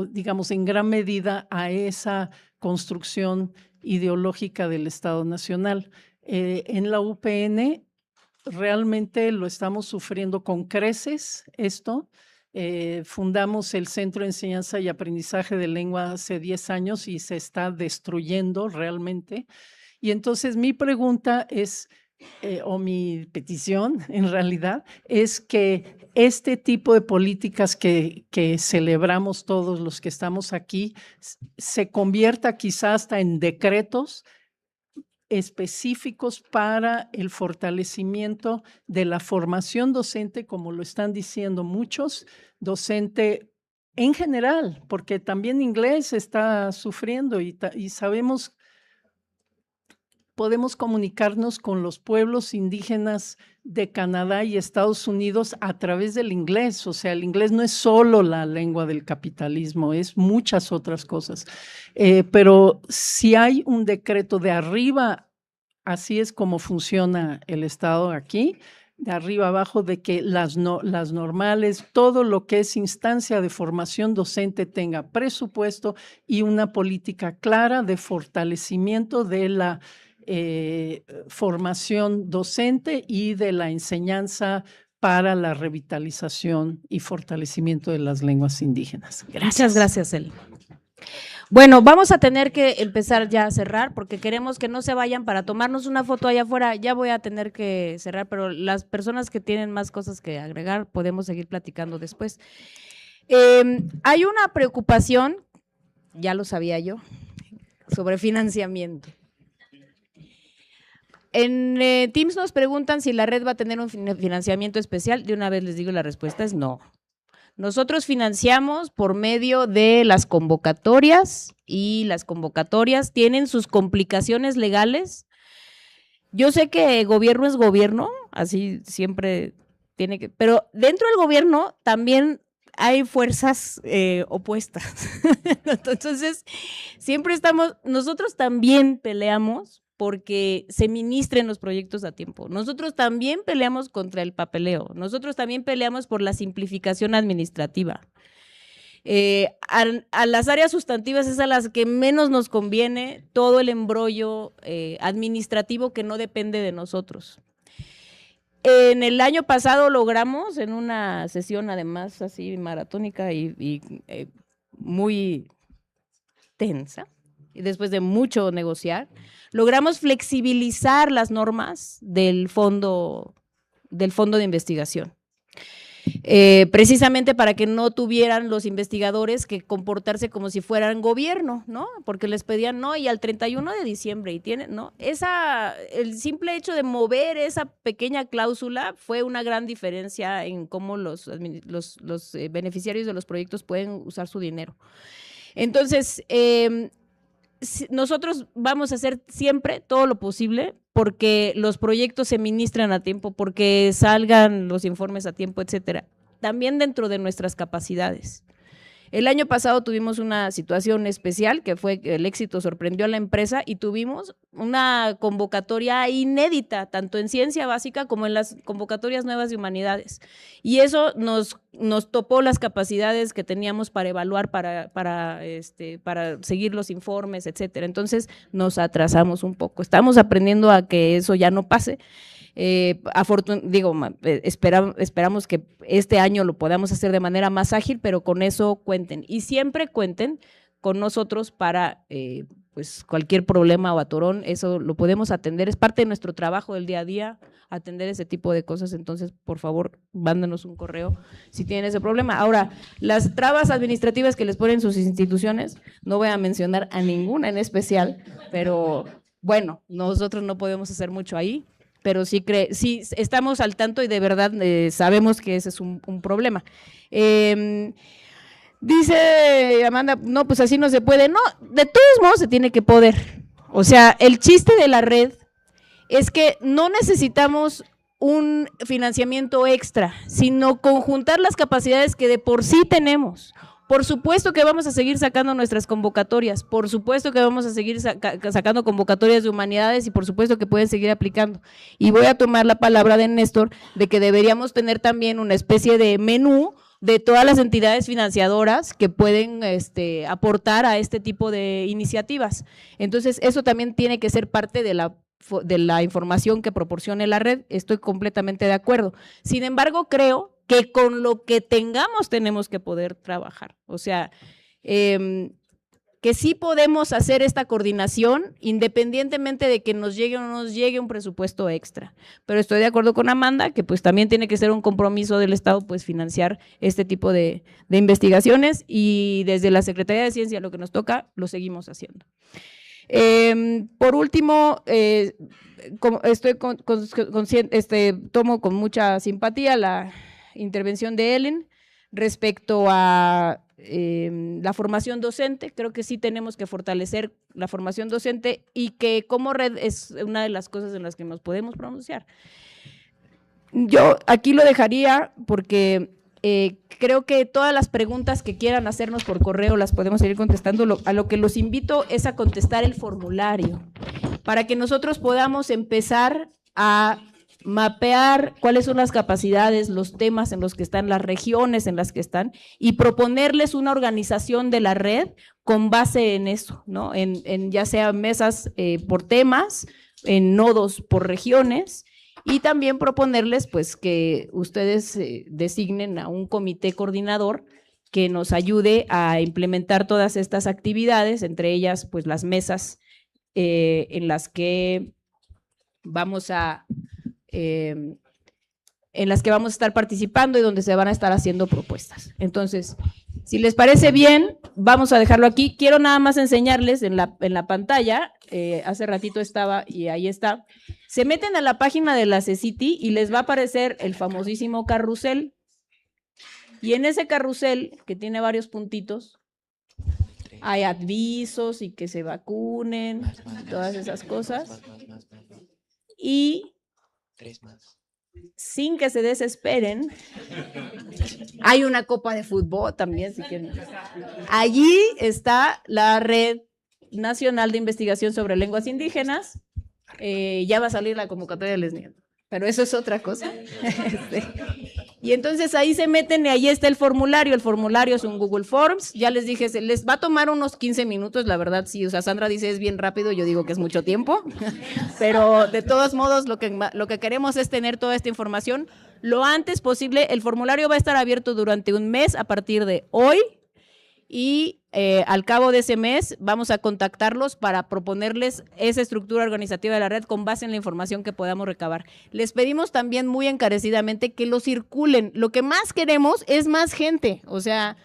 digamos, en gran medida a esa construcción ideológica del Estado Nacional. En la UPN realmente lo estamos sufriendo con creces esto. Fundamos el Centro de Enseñanza y Aprendizaje de Lengua hace 10 años y se está destruyendo realmente. Y entonces mi pregunta es, o mi petición en realidad, es que este tipo de políticas que celebramos todos los que estamos aquí se convierta quizás hasta en decretos específicos para el fortalecimiento de la formación docente, como lo están diciendo muchos, docente en general, porque también inglés está sufriendo y sabemos, podemos comunicarnos con los pueblos indígenas de Canadá y Estados Unidos a través del inglés. O sea, el inglés no es solo la lengua del capitalismo, es muchas otras cosas. Pero si hay un decreto de arriba, así es como funciona el Estado aquí, de arriba abajo, de que las normales, todo lo que es instancia de formación docente tenga presupuesto y una política clara de fortalecimiento de la formación docente y de la enseñanza para la revitalización y fortalecimiento de las lenguas indígenas. Gracias. Muchas gracias, Eli. Bueno, vamos a tener que empezar ya a cerrar porque queremos que no se vayan para tomarnos una foto allá afuera. Ya voy a tener que cerrar, pero las personas que tienen más cosas que agregar podemos seguir platicando después. Hay una preocupación, ya lo sabía yo, sobre financiamiento. En Teams nos preguntan si la red va a tener un financiamiento especial. De una vez les digo, la respuesta es no. Nosotros financiamos por medio de las convocatorias y las convocatorias tienen sus complicaciones legales. Yo sé que gobierno es gobierno, así siempre tiene que, pero dentro del gobierno también hay fuerzas opuestas. Entonces, siempre nosotros también peleamos porque se ministren los proyectos a tiempo. Nosotros también peleamos contra el papeleo. Nosotros también peleamos por la simplificación administrativa. A las áreas sustantivas es a las que menos nos conviene todo el embrollo administrativo que no depende de nosotros. En el año pasado logramos, en una sesión además así maratónica y muy tensa, y después de mucho negociar, logramos flexibilizar las normas del fondo de investigación. Precisamente para que no tuvieran los investigadores que comportarse como si fueran gobierno, ¿no? Porque les pedían, no, y al 31 de diciembre, y tienen, ¿no? El simple hecho de mover esa pequeña cláusula fue una gran diferencia en cómo los beneficiarios de los proyectos pueden usar su dinero. Entonces, nosotros vamos a hacer siempre todo lo posible porque los proyectos se ministran a tiempo, porque salgan los informes a tiempo, etcétera. También dentro de nuestras capacidades. El año pasado tuvimos una situación especial que fue que el éxito sorprendió a la empresa y tuvimos una convocatoria inédita, tanto en ciencia básica como en las convocatorias nuevas de humanidades. Y eso nos topó las capacidades que teníamos para evaluar, para seguir los informes, etcétera. Entonces nos atrasamos un poco. Estamos aprendiendo a que eso ya no pase. Esperamos que este año lo podamos hacer de manera más ágil, pero con eso cuenten y siempre cuenten con nosotros para pues cualquier problema o atorón, eso lo podemos atender, es parte de nuestro trabajo del día a día, atender ese tipo de cosas. Entonces, por favor, mándenos un correo si tienen ese problema. Ahora, las trabas administrativas que les ponen sus instituciones, no voy a mencionar a ninguna en especial, pero bueno, nosotros no podemos hacer mucho ahí, pero sí estamos al tanto y de verdad sabemos que ese es un problema. Dice Amanda, no, pues así no se puede. No, de todos modos se tiene que poder. O sea, el chiste de la red es que no necesitamos un financiamiento extra, sino conjuntar las capacidades que de por sí tenemos. Por supuesto que vamos a seguir sacando nuestras convocatorias, por supuesto que vamos a seguir sacando convocatorias de humanidades y por supuesto que pueden seguir aplicando. Y voy a tomar la palabra de Néstor de que deberíamos tener también una especie de menú de todas las entidades financiadoras que pueden aportar a este tipo de iniciativas. Entonces, eso también tiene que ser parte de la información que proporcione la red. Estoy completamente de acuerdo. Sin embargo, creo que con lo que tengamos tenemos que poder trabajar. O sea, que sí podemos hacer esta coordinación independientemente de que nos llegue o no nos llegue un presupuesto extra. Pero estoy de acuerdo con Amanda que pues también tiene que ser un compromiso del Estado pues financiar este tipo de investigaciones y desde la Secretaría de Ciencia lo que nos toca lo seguimos haciendo. Por último, estoy consciente, tomo con mucha simpatía la intervención de Ellen respecto a la formación docente. Creo que sí tenemos que fortalecer la formación docente y que como red es una de las cosas en las que nos podemos pronunciar. Yo aquí lo dejaría porque creo que todas las preguntas que quieran hacernos por correo las podemos seguir contestando. A lo que los invito es a contestar el formulario para que nosotros podamos empezar a mapear cuáles son las capacidades, los temas en los que están, las regiones en las que están y proponerles una organización de la red con base en eso, ¿no? En ya sea mesas por temas, en nodos por regiones y también proponerles pues que ustedes designen a un comité coordinador que nos ayude a implementar todas estas actividades, entre ellas pues las mesas en las que vamos a estar participando y donde se van a estar haciendo propuestas. Entonces, si les parece bien, vamos a dejarlo aquí. Quiero nada más enseñarles en la pantalla, hace ratito estaba y ahí está, se meten a la página de la CECITI y les va a aparecer el famosísimo carrusel. Y en ese carrusel, que tiene varios puntitos, hay avisos y que se vacunen, todas esas cosas. Y sin que se desesperen, hay una copa de fútbol también, si quieren. Allí está la Red Nacional de Investigación sobre Lenguas Indígenas. Ya va a salir la convocatoria, les niego, pero eso es otra cosa. Y entonces ahí se meten y ahí está el formulario es un Google Forms, ya les dije, les va a tomar unos 15 minutos, la verdad, sí, o sea, Sandra dice es bien rápido, yo digo que es mucho tiempo, pero de todos modos lo que queremos es tener toda esta información lo antes posible. El formulario va a estar abierto durante un mes a partir de hoy, y al cabo de ese mes vamos a contactarlos para proponerles esa estructura organizativa de la red con base en la información que podamos recabar. Les pedimos también muy encarecidamente que lo circulen. Lo que más queremos es más gente. O sea,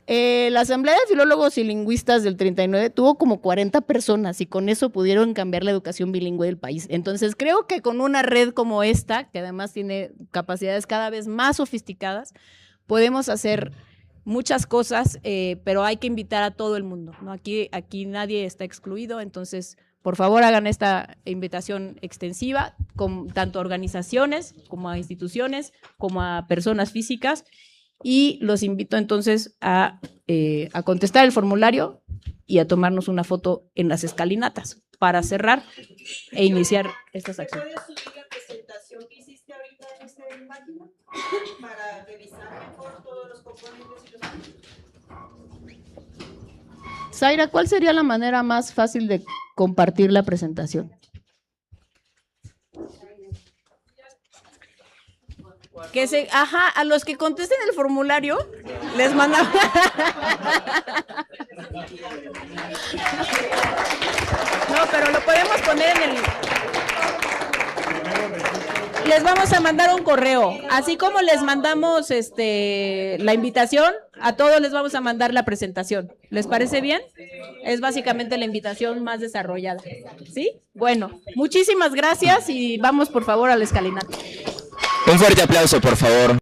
la Asamblea de Filólogos y Lingüistas del 39 tuvo como 40 personas y con eso pudieron cambiar la educación bilingüe del país. Entonces creo que con una red como esta, que además tiene capacidades cada vez más sofisticadas, podemos hacer muchas cosas, pero hay que invitar a todo el mundo, ¿no? Aquí nadie está excluido, entonces por favor hagan esta invitación extensiva, con tanto a organizaciones como a instituciones, como a personas físicas, y los invito entonces a contestar el formulario y a tomarnos una foto en las escalinatas para cerrar e iniciar estas acciones. ¿Puedes subir la presentación que hiciste ahorita en esta página para revisar mejor todos los componentes y los... Zaira, ¿cuál sería la manera más fácil de compartir la presentación? A los que contesten el formulario les mandamos. No, pero lo podemos poner en el... Les vamos a mandar un correo, así como les mandamos la invitación, a todos les vamos a mandar la presentación. ¿Les parece bien? Es básicamente la invitación más desarrollada. ¿Sí? Bueno, muchísimas gracias y vamos por favor a la escalinata. Un fuerte aplauso, por favor.